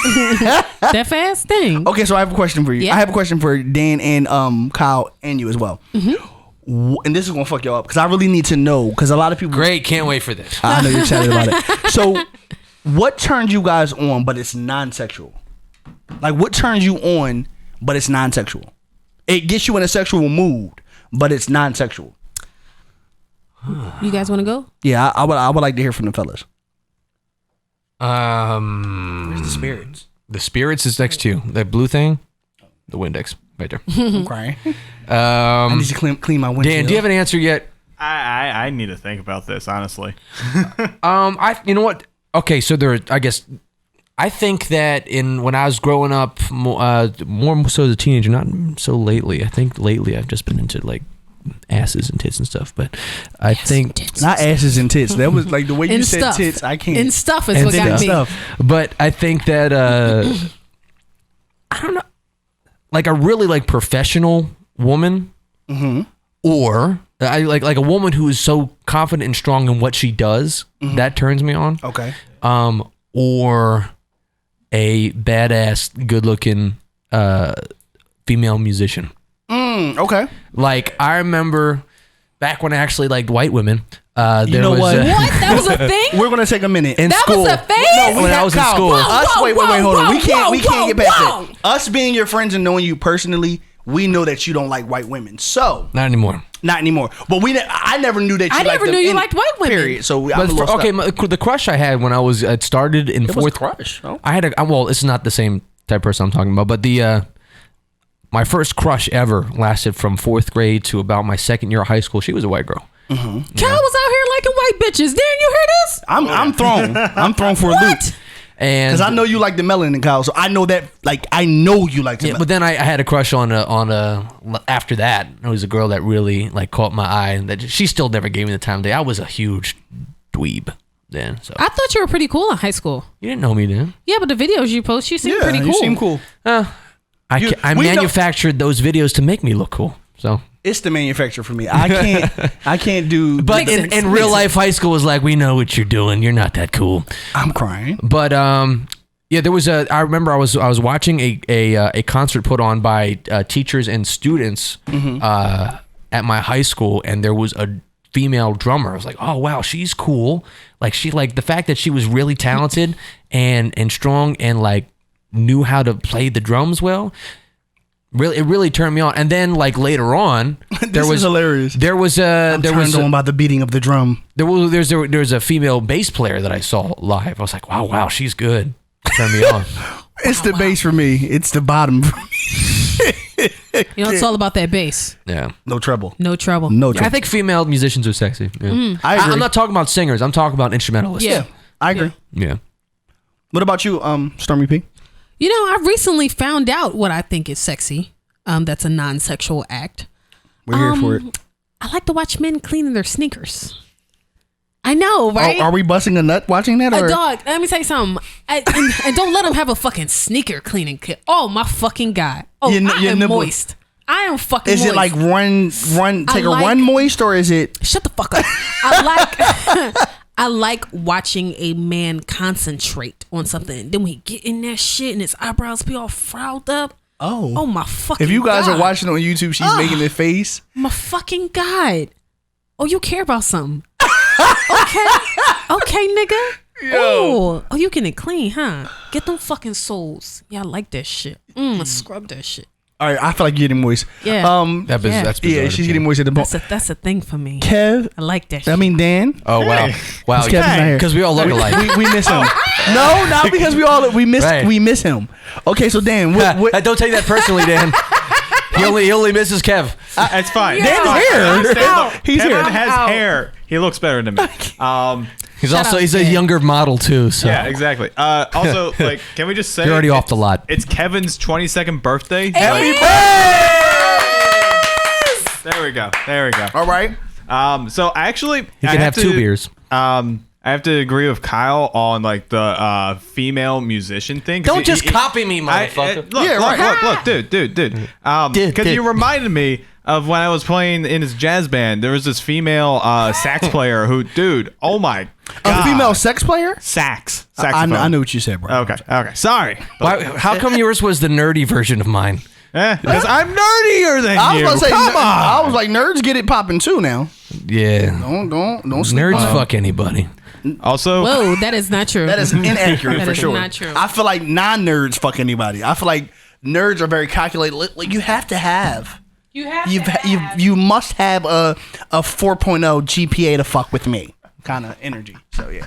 That fast thing. Okay, so I have a question for you. Yeah. I have a question for Dan and Kyle and you as well. And this is gonna fuck y'all up because I really need to know because a lot of people. Great, can't wait for this. I know you're excited about it. So, what turns you guys on, but it's non-sexual? Like, what turns you on, but it's non-sexual? It gets you in a sexual mood, but it's non-sexual. You guys want to go? Yeah, I would like to hear from the fellas. Where's the spirits? The spirits is next to you. That blue thing, the Windex, right there. I'm crying. I need to clean my windshield. Dan, do you have an answer yet? I need to think about this honestly. You know what? Okay, so I think that when I was growing up, more so as a teenager, not so lately. I think lately I've just been into like asses and tits and stuff, but I think not asses and tits. That was like the way you said stuff. tits. I can't. And stuff is what got me. Stuff. But I think that I don't know, like a really like professional woman, or I like a woman who is so confident and strong in what she does. That turns me on. Okay. Or a badass, good-looking female musician. Okay. Like I remember back when I actually liked white women. You know what? What? That was a thing? We're gonna take a minute. In That school. was a phase? No, when I was in school. Wait, hold on. We can't get past whoa. that. Us being your friends and knowing you personally, we know that you don't like white women. So Not anymore. not anymore. But I never knew that you I liked never them knew you in- liked white women. Period. So I'm a But little stuck. the crush I had when I was started in It was fourth. crush. Oh. I had well, it's not the same type of person I'm talking about, but my first crush ever lasted from 4th grade to about my 2nd year of high school. She was a white girl. Kyle was out here liking white bitches. Didn't you hear this? I'm thrown. I'm thrown for a loop. And Because I know you like the melanin, Kyle. So I know that. Like I know you like the melanin. but then I had a crush on after that. It was a girl that really like caught my eye, and that she still never gave me the time of day. I was a huge dweeb then. So I thought you were pretty cool in high school. you didn't know me then. Yeah, but the videos you post, you seem pretty cool. You seem cool. I We manufactured those videos to make me look cool. So, It's the manufacturer for me. I can't do. but Makes in sense. real life, high school was like, we know what you're doing. You're not that cool. I'm crying. But yeah, there was I remember I was watching a concert put on by teachers and students at my high school, and there was a female drummer. I was like, oh wow, she's cool. Like the fact that she was really talented and strong and like knew how to play the drums well. It really turned me on. And then like later on, This is hilarious. There was I'm turned on by the beating of the drum. there was a female bass player that I saw live. I was like, wow, she's good. Turned me on. It's the bass for me. It's the bottom for me. You know, it's all about that bass. Yeah. No trouble. No trouble. No trouble. I think female musicians are sexy. Yeah. I agree. I'm not talking about singers. I'm talking about instrumentalists. Yeah. I agree. Yeah. What about you, Stormy P? You know, I recently found out what I think is sexy. That's a non-sexual act. We're here for it. I like to watch men cleaning their sneakers. I know, right? Are we busting a nut watching that? A Or? dog. Let me tell you something. And don't let them have a fucking sneaker cleaning kit. Oh my fucking god. Oh, Your I am nipple- moist. I am fucking Is moist. it like run? Take a like- run moist, or is it? Shut the fuck up. I like watching a man concentrate on something. Then when he get in that shit and his eyebrows be all frowned up. Oh my fucking If you guys god. are watching on YouTube, she's making the face. My fucking god. Oh, you care about something. Okay, nigga. Oh, you getting it clean, huh? Get them fucking souls. Yeah, I like that shit. Scrub that shit. All right, I feel like you're getting moist. Yeah. That's Yeah, bizarre. she's getting moist at the bone. That's a thing for me. Kev, I like that shit. I mean Dan. Oh wow, wow. Kevin's not here. Because we all look alike. We miss him. No, not because we miss him. Okay, so Dan, what Don't take that personally, Dan. He only misses Kev. It's fine. Yeah. It's fine. here. I understand. Look, He's Kevin here. has Ow. hair. He looks better than me. He's Shout also out he's to a Dan. younger model too. So Yeah, exactly. Also, like, can we just say You're already off the lot. It's Kevin's 22nd birthday. Happy Like, birthday! there we go. There we go. All right. So actually, you can have 2 beers. I I have to agree with Kyle on like the female musician thing. Don't just copy me, motherfucker. Look, dude. Because you reminded me of when I was playing in his jazz band. There was this female sax player who, dude, oh my God. A female sex player? Saxophone. I knew what you said, bro. Okay. Sorry. How come yours was the nerdy version of mine? Because I'm nerdier than I was you. about to say, Come on. I was like, nerds get it popping too now. Yeah. Don't sleep Nerds on it. fuck anybody. Also, Whoa, that is not true. That is inaccurate That for is sure. not true. I feel like non-nerds fuck anybody. I feel like nerds are very calculated. Like, you have to have. You must have a 4.0 GPA to fuck with me kind of energy. So yeah.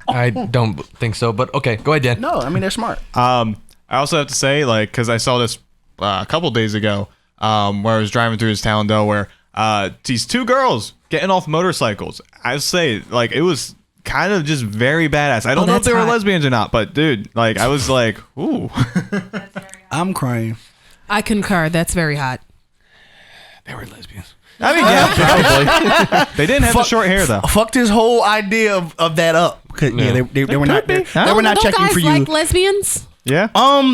I don't think so, but okay, go ahead, Dan. No, I mean they're smart. I also have to say, like, because I saw this a couple days ago, where I was driving through this town, Delaware. These two girls getting off motorcycles. I say, like, it was kind of just very badass. I don't know if they were lesbians or not, but dude, like, I was like, ooh. I'm crying. I concur. That's very hot. They were lesbians. I mean, yeah, probably. They didn't have the short hair though. Fucked this whole idea of that up. Yeah, they were not. They were not Don't checking guys for you. like lesbians? Yeah.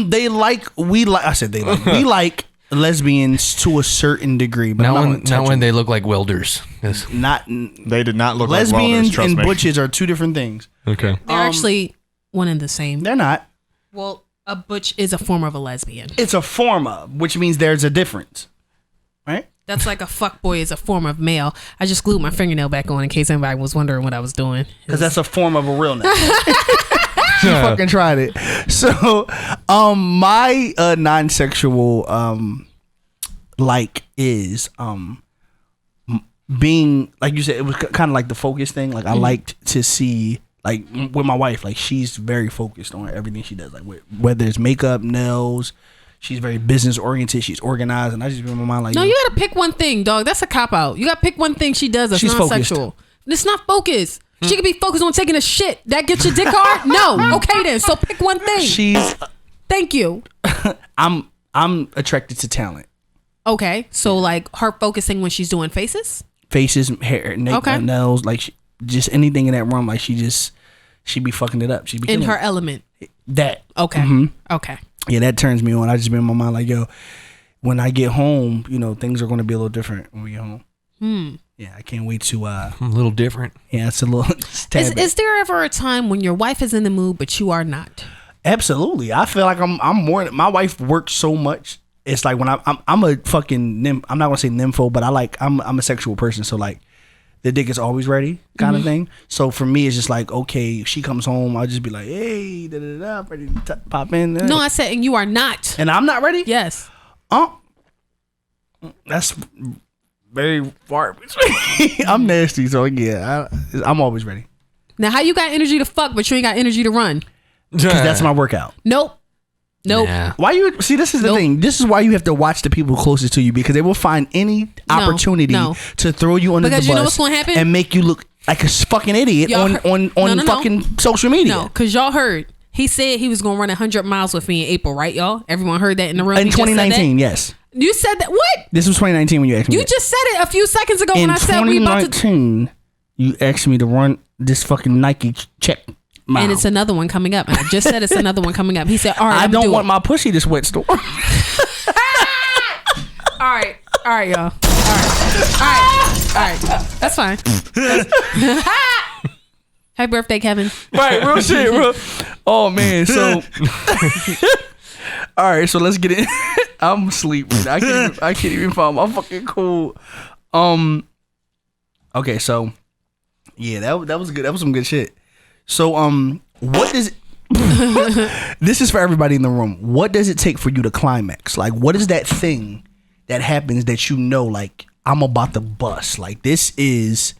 They like I said they like we like lesbians to a certain degree, but Not when they look like welders. Yes. They did not look like lesbians welders, trust and me. butches are two different things. Okay. They're actually one and the same. They're not. Well, a butch is a form of a lesbian. It's a form of, which means there's a difference, right? That's like a fuckboy is a form of male. I just glued my fingernail back on in case anybody was wondering what I was doing. Because that's a form of a realness. She fucking tried it. So, my non-sexual like is being, like you said, it was kind of like the focus thing. Like I liked to see, like with my wife, like she's very focused on everything she does. Like whether it's makeup, nails. She's very business oriented. She's organized, and I just be in my mind like, no, you gotta pick one thing, dog. That's a cop out. You gotta pick one thing she does that's She's non-sexual. It's not focus. She could be focused on taking a shit. That gets your dick hard? No. Okay then. So pick one thing. she's. Thank you. I'm attracted to talent. Okay. So like her focusing when she's doing faces? Faces, hair, nails, like just anything in that room. Like she be fucking it up. She be In killing her it. element. That. Okay. Mm-hmm. Okay. Yeah, that turns me on. I just be in my mind like, yo, when I get home, things are going to be a little different when we get home. Yeah, I can't wait to. A little different. Yeah, it's a little. Is there ever a time when your wife is in the mood but you are not? Absolutely. I feel like I'm more. My wife works so much. It's like when I'm a fucking I'm not gonna say nympho, but I'm a sexual person. So like, the dick is always ready, kind of thing. So for me, it's just like, okay, if she comes home, I'll just be like, hey, I'm ready to pop in. No, I said, and you are not. And I'm not ready? Yes. That's very far between. I'm nasty, so yeah, I'm always ready. Now, how you got energy to fuck, but you ain't got energy to run? Because that's my workout. Nope. Nah. Why you see? This is the thing. This is why you have to watch the people closest to you, because they will find any opportunity to throw you under the bus. Because you know what's gonna happen? And make you look like a fucking idiot on fucking social media. No, because y'all heard he said he was gonna run 100 miles with me in April, right, y'all? Everyone heard that in the room. In 2019, yes. You said that. What? This was 2019 when you asked me. You just said it a few seconds ago when I said we about to. In 2019, you asked me to run this fucking Nike check. Mile. And it's another one coming up. And I just said it's another one coming up. He said, all right, I don't want my pussy to sweat store. All right, y'all. All right. That's fine. Happy birthday, Kevin. Right, real shit, bro. Oh man, so all right, so let's get in. I'm asleep. I can't even find my fucking cool. Okay, so yeah, that was good. That was some good shit. So what is this is for everybody in the room. What does it take for you to climax? Like, what is that thing that happens that like I'm about to bust? Like this is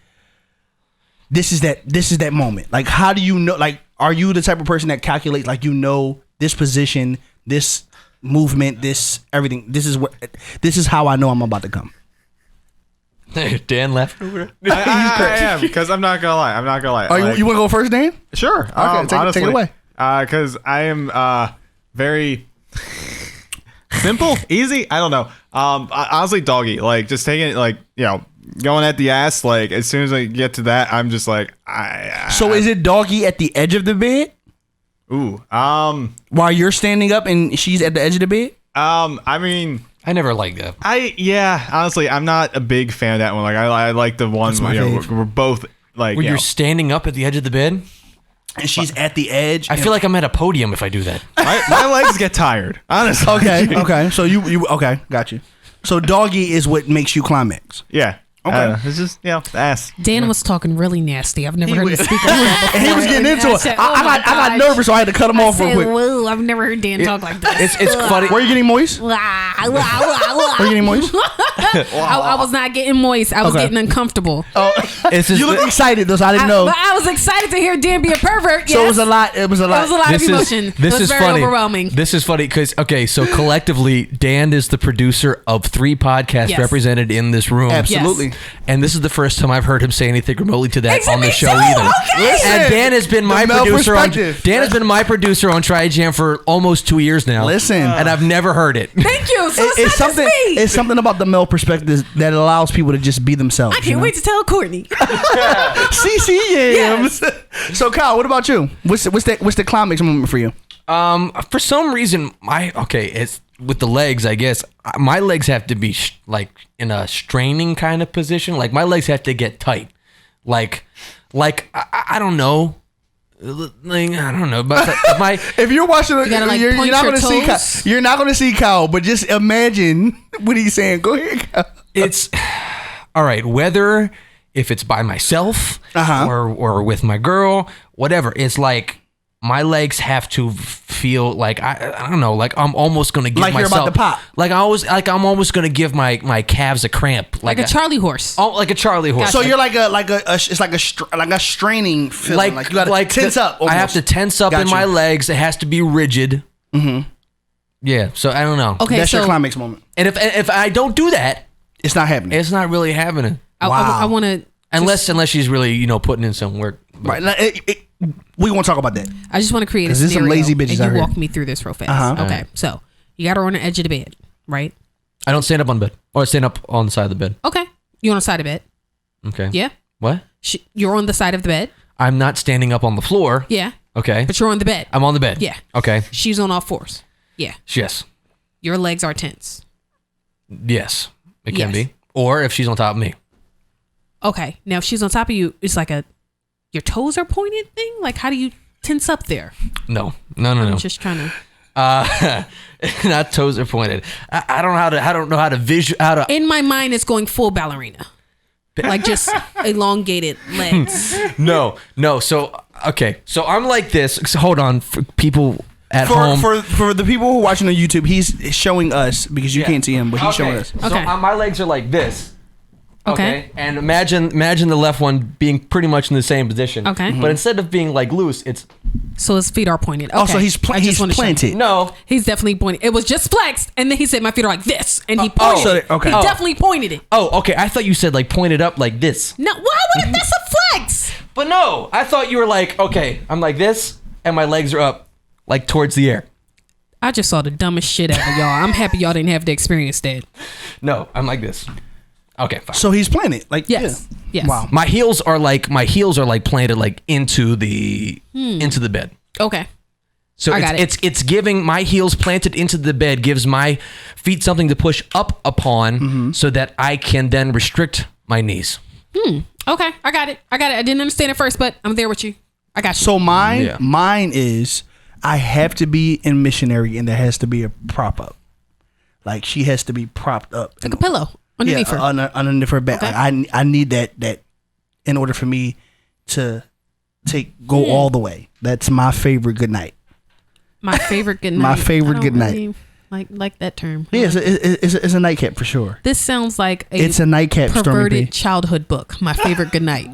that moment. Like, how do you know? Like, are you the type of person that calculates? Like, this position, this movement, this everything. This is how I know I'm about to come. Dan left over there. I am, because I'm not gonna lie. Oh, you want to go first, Dan? Sure. Okay, honestly, take it away. Because I am very simple, easy. I don't know. Honestly, doggy. Like just taking it, like going at the ass, like as soon as I get to that, I'm just like, So is it doggy at the edge of the bed? Ooh. While you're standing up and she's at the edge of the bed? I mean, I never liked that. honestly, I'm not a big fan of that one. Like I like the one where we're both like When you're standing up at the edge of the bed? And she's at the edge. I feel like I'm at a podium if I do that. my legs get tired, honestly. Okay. So you okay, got you. So doggy is what makes you climax. Yeah. Okay. It's just, ass. Dan was talking really nasty. I've never heard him speak like that before. And he was getting into I it. said, I got nervous, so I had to cut him off real quick. Whoa, I've never heard Dan talk like this. It's funny. Were you getting moist? Were you getting moist? I was not getting moist. I was getting uncomfortable. You look excited though, so I didn't know. But I was excited to hear Dan be a pervert. So yes. it was a lot. It was a lot. It was a lot of emotion. This it was is very funny. overwhelming. This is funny because so collectively, Dan is the producer of 3 podcasts Yes. represented in this room. Absolutely. Yes. And this is the first time I've heard him say anything remotely to that Except on the me show too. either. Okay. Listen. And Dan has been my male producer on perspective. Dan has been my producer on TriJam for almost 2 years now. Listen. and I've never heard it. Thank you. So it's It's not something. just me. It's something about the male perspective that allows people to just be themselves. I can't wait to tell Courtney. CC yams. So Kyle, what about you? What's the climax moment for you? For some reason, it's with the legs. I guess my legs have to be like in a straining kind of position. Like my legs have to get tight. Like I don't know. Like, I don't know, but my If you're watching, You gotta, like, you're point not your going to see Kyle. toes. You're not going to see Kyle, but just imagine what he's saying. Go ahead, Kyle. it's all right. Whether if it's by myself or with my girl, whatever. It's like my legs have to feel like I don't know, like I'm almost gonna give Like you're myself about to pop. I'm almost gonna give my calves a cramp, Like a Charlie horse. like a Charlie horse. So you're like it's like a straining feeling. Like you got to tense up. I have to tense up Got in you. my legs. It has to be rigid. Mm-hmm. Yeah. So I don't know. Okay, That's so your climax moment. And if I don't do that, It's not happening. it's not really happening. I want to. Unless she's really putting in some work. Right. We won't talk about that. I just want to create a 'Cause there's some scenario, lazy bitches and out you here. walk me through this real fast. Uh-huh. Okay, so you got her on the edge of the bed, right? I don't stand up on the bed or stand up on the side of the bed. Okay, you're on the side of the bed. Okay. Yeah, What? you're on the side of the bed. I'm not standing up on the floor. Yeah, Okay. but you're on the bed. I'm on the bed. Yeah. Okay. She's on all fours. Yeah, Yes. your legs are tense. Yes. It can Yes. be. Or if she's on top of me. Okay, now if she's on top of you, it's like your toes are pointed thing. Like how do you tense up there? No. I'm just trying to. Not toes are pointed. I don't know how to In my mind, it's going full ballerina, like just elongated legs. No. So okay. So I'm like this. So hold on, for people at home. For the people who are watching on YouTube, he's showing us because you can't see him, but he's showing us. So Okay. my legs are like this. Okay. And imagine the left one being pretty much in the same position. Okay. But instead of being like loose, it's So his feet are pointed. Okay. Oh, so he's I just wanna show- planted. no. He's definitely pointed. It was just flexed, and then he said, "My feet are like this," and he oh, pointed. it. so- okay. He Oh. definitely pointed it. Oh, okay. I thought you said like pointed up like this. No, why would it? That's a flex. But no, I thought you were like, okay, I'm like this, and my legs are up, like towards the air. I just saw the dumbest shit out of y'all. I'm happy y'all didn't have to experience that. No, I'm like this. Okay, fine. So he's planted. Like Yes. yeah. Yes. Wow. My heels are like planted like into the bed. Okay. So I got it. it's giving my heels planted into the bed gives my feet something to push up upon so that I can then restrict my knees. Okay. I got it. I didn't understand it first, but I'm there with you. I got you. So Yeah. mine is I have to be in missionary, and there has to be a prop up. Like she has to be propped up. like a pillow underneath her. Underneath her back. Okay. Like, I need that in order for me to go all the way. That's my favorite good night. My favorite good night. My favorite I don't good night. really like that term. Yeah, it's a nightcap for sure. This sounds like It's a nightcap, Stormy perverted P. childhood book. My favorite good night.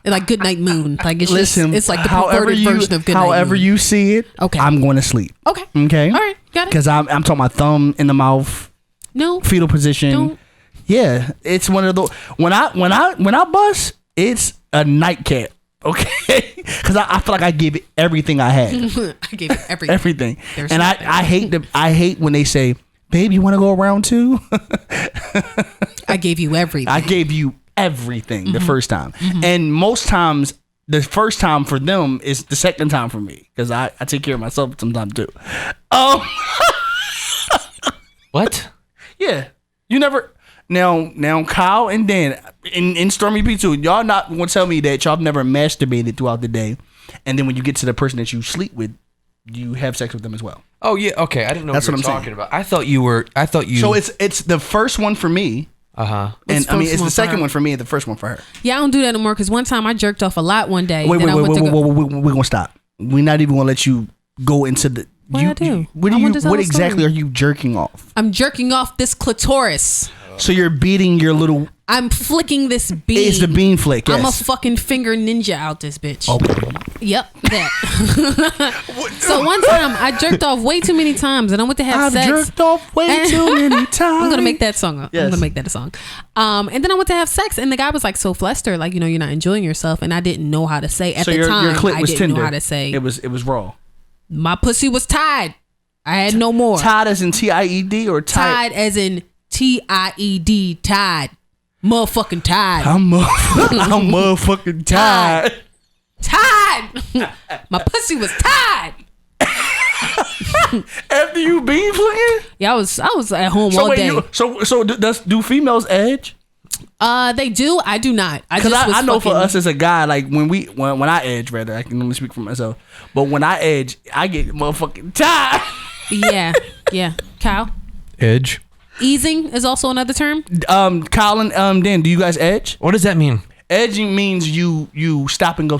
Like Good Night Moon. Like it's Listen, just, it's like the however perverted you, version of Good Night however Moon. you see it, Okay. I'm going to sleep. Okay. Okay. All right. Got it. Because I'm talking about thumb in the mouth, No. fetal position. Don't. Yeah, it's one of those. When I bust, it's a nightcap. Okay, because I feel like I give it everything I had, I gave you everything. everything. There's And nothing. I hate when they say, "Babe, you want to go around too?" I I gave you everything. I gave you everything the first time. And most times, the first time for them is the second time for me because I take care of myself sometimes too. What? Yeah. You never... Now, Kyle and Dan, in Stormy P too, y'all not going to tell me that y'all have never masturbated throughout the day, and then when you get to the person that you sleep with, you have sex with them as well. Oh yeah, okay. I didn't know That's what you were I'm talking saying. about. I thought you. So it's the first one for me, and What's I mean first it's one the for second her? one for me and the first one for her. Yeah, I don't do that no more because one time I jerked off a lot one day. Wait, then I went to go- we're gonna stop. We're not even gonna let you go into the. What I do? What I want to tell What the exactly story. are you jerking off? I'm jerking off this clitoris. So you're beating your little. I'm flicking this bean. It's the bean flick. Yes. I'm a fucking finger ninja out this bitch. Okay. Yep, that. So one time I jerked off way too many times and I went to have I've sex. jerked off way too many times. I'm gonna make that song. Yes. I'm gonna make that a song. And then I went to have sex and the guy was like so flustered, like, you know, you're not enjoying yourself, and I didn't know how to say at So the your time. clit I was didn't tender. know how to say. It was raw. My pussy was tied. I had no more. Tied as in TIED or tied? Tied as in TIED. Tied. Motherfucking tied. I'm motherfucking tied. Tied. My pussy was tied. After you bean flicking? Yeah, I was at home So all wait, day. do females edge? They do. I do not. I Because just was I know for fucking- us as a guy, like when I edge, rather, I can only speak for myself. But when I edge, I get motherfucking tired. Yeah. Kyle. Edge. Easing is also another term. Colin, Dan, do you guys edge? What does that mean? Edging means you stop and go.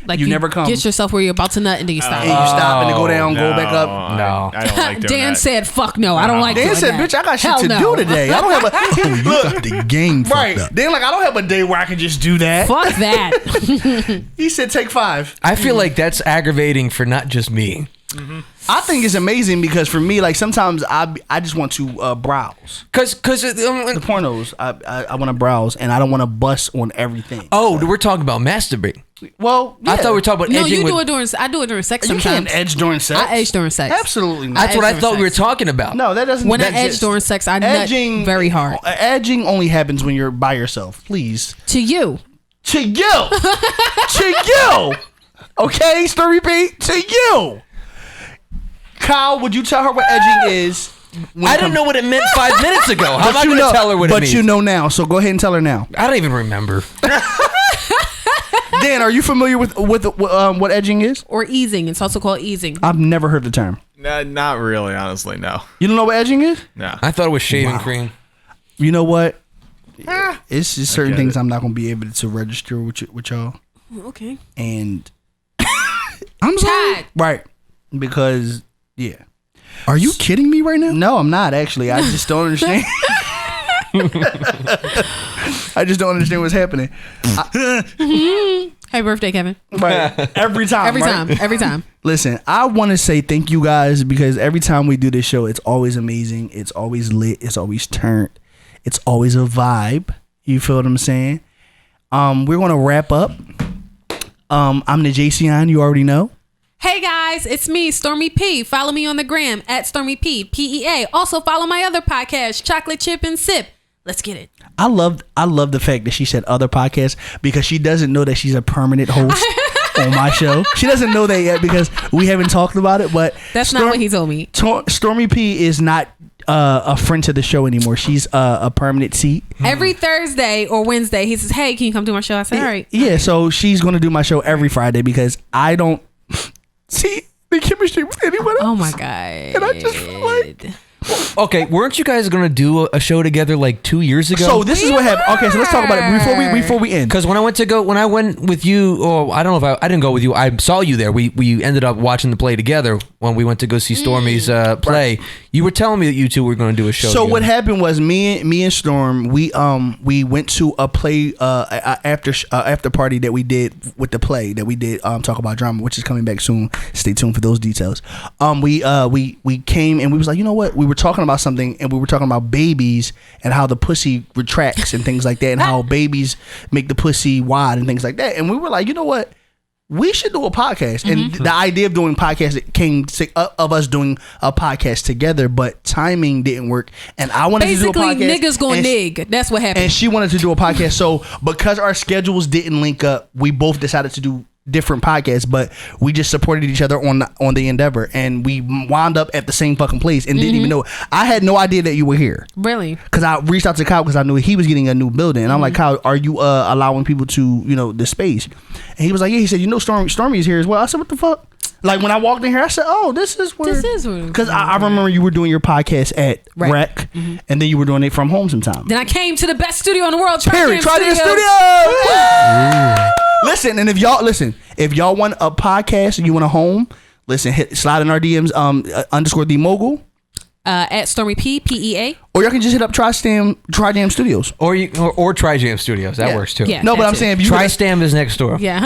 Like you never come. Get yourself where you're about to nut and then you stop. and you stop and then go down, go No, back up. No. I don't like doing Dan that. said, "Fuck no, I don't like." Dan doing said, that. "Bitch, I got shit Hell to no. do today. I don't have a You got the game fucked right." up. Dan like, I don't have a day where I can just do that. Fuck that. He said, "Take 5." I feel like that's aggravating for not just me. I think it's amazing because for me, like sometimes I just want to browse Cause the pornos. I want to browse and I don't want to bust on everything. oh, we're talking about masturbating. Well, I thought we were talking about No, edging you do with. it during. I do it during sex You sometimes. can't edge during sex. I edge during sex. Absolutely not. That's what I edge thought during we were sex. talking about. No, that doesn't. When I that edge just- during sex, I edging nut very hard. Edging only happens when you're by yourself. Please, To you. to you, to you. Okay, story beat to you. Kyle, would you tell her what edging is? I didn't know what it meant 5 minutes ago. How am I going to tell her what it But means? you know now, so go ahead and tell her now. I don't even remember. Dan, are you familiar with what edging is? Or easing. It's also called easing. I've never heard the term. Not really, honestly, no. You don't know what edging is? No. I thought it was shaving cream. You know what? It's just certain get things it. I'm not gonna be able to register with y'all, Okay. and I'm sorry, Chad. right? Because yeah. Are you kidding me right now? No, I'm not actually. I just don't understand. I just don't understand what's happening. Happy birthday, Kevin. Right. Every time. Every right? time. Every time. Listen, I want to say thank you guys because every time we do this show, it's always amazing. It's always lit. It's always turned. It's always a vibe. You feel what I'm saying? We're gonna wrap up. I'm the JCon. You already know. Hey guys, it's me, Stormy P. Follow me on the gram at Stormy P, PEA. Also follow my other podcast, Chocolate Chip and Sip. Let's get it. I love the fact that she said other podcasts because she doesn't know that she's a permanent host on my show. She doesn't know that yet because we haven't talked about it. But That's not what he told me. Stormy P is not a friend to the show anymore. She's a permanent seat. Every Thursday or Wednesday, he says, "Hey, can you come do my show?" I said, "All right." Yeah, so she's gonna do my show every Friday because I don't see the chemistry with anyone else. Oh my god. And I just feel like. Okay, weren't you guys going to do a show together like 2 years ago? So this is what happened. Okay, so let's talk about it before we end. Because when I went with you, or I don't know if I didn't go with you. I saw you there. We ended up watching the play together when we went to go see Stormy's play. You were telling me that you two were going to do a show. So together. what happened was me and Storm we went to a play after party that we did with the play that we did Talk About Drama, which is coming back soon. Stay tuned for those details. We came and we was like, you know what? We were talking about something and we were talking about babies and how the pussy retracts and things like that and how babies make the pussy wide and things like that. And we were like, you know what? We should do a podcast. And the idea of doing podcasts came of us doing a podcast together. But timing didn't work, and I wanted to do a podcast. Basically, niggas gonna nig. That's what happened. And she wanted to do a podcast. So because our schedules didn't link up, we both decided to do different podcasts, but we just supported each other on the endeavor, and we wound up at the same fucking place and didn't even know. I had no idea that you were here. Really? Because I reached out to Kyle because I knew he was getting a new building, and I'm like, Kyle, are you allowing people to the space? And he was like, yeah. He said, Stormy is here as well. I said, what the fuck? Like when I walked in here, I said, oh, this is where. Because I remember you were doing your podcast at Rec, and then you were doing it from home sometime. Then I came to the best studio in the world, Try Jam Studio. Listen, and if y'all want a podcast and you want a home, listen, slide in our DMs, _ the mogul. At Stormy PEA. Or y'all can just hit up Try Jam Studios. Or Try Jam Studios. That works too. Yeah, no, but I'm saying if you Try Stam is next door. Yeah.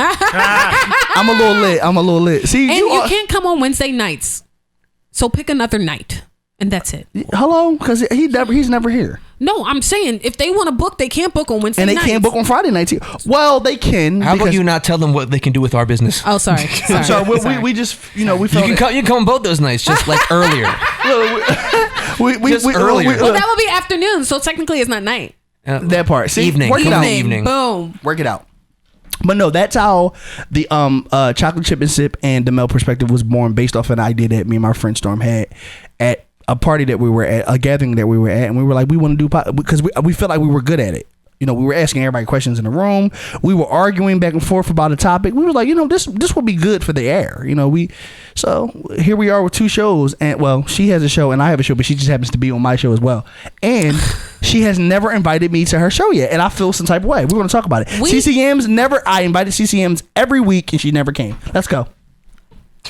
I'm a little lit. See, and you can't come on Wednesday nights. So pick another night. And that's it. Hello? Because he's never here. No, I'm saying if they want to book, they can't book on Wednesday nights. And they can't book on Friday nights. Well, they can. How about you not tell them what they can do with our business? Oh, sorry. I'm sorry. We just, we felt you can come on both those nights, just like earlier. Earlier. Well, that would be afternoon, so technically it's not night. That part. See, evening. Work it out. Evening. Boom. Work it out. But no, that's how the Chocolate Chip and Sip and the Male Perspective was born, based off an idea that me and my friend Storm had at a party that we were at, a gathering that we were at, and we were like, we want to do because we felt like we were good at it. We were asking everybody questions in the room. We were arguing back and forth about a topic. We were like, this would be good for the air. So here we are with 2 shows, and well, she has a show and I have a show, but she just happens to be on my show as well. And she has never invited me to her show yet, and I feel some type of way. We're going to talk about it. CCM's never. I invited CCM's every week, and she never came. Let's go.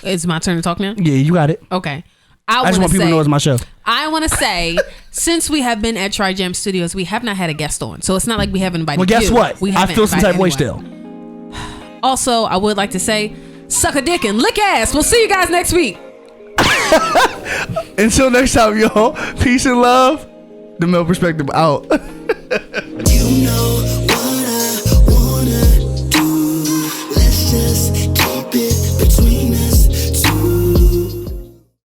It's my turn to talk now? Yeah, you got it. Okay. I just want people to know it's my show. I want to say, since we have been at Try Jam Studios, we have not had a guest on. So it's not like we haven't invited Well, guess you. what? I feel some type of way anyone. still. Also, I would like to say, suck a dick and lick ass. We'll see you guys next week. Until next time, y'all. Peace and love. The Male Perspective out.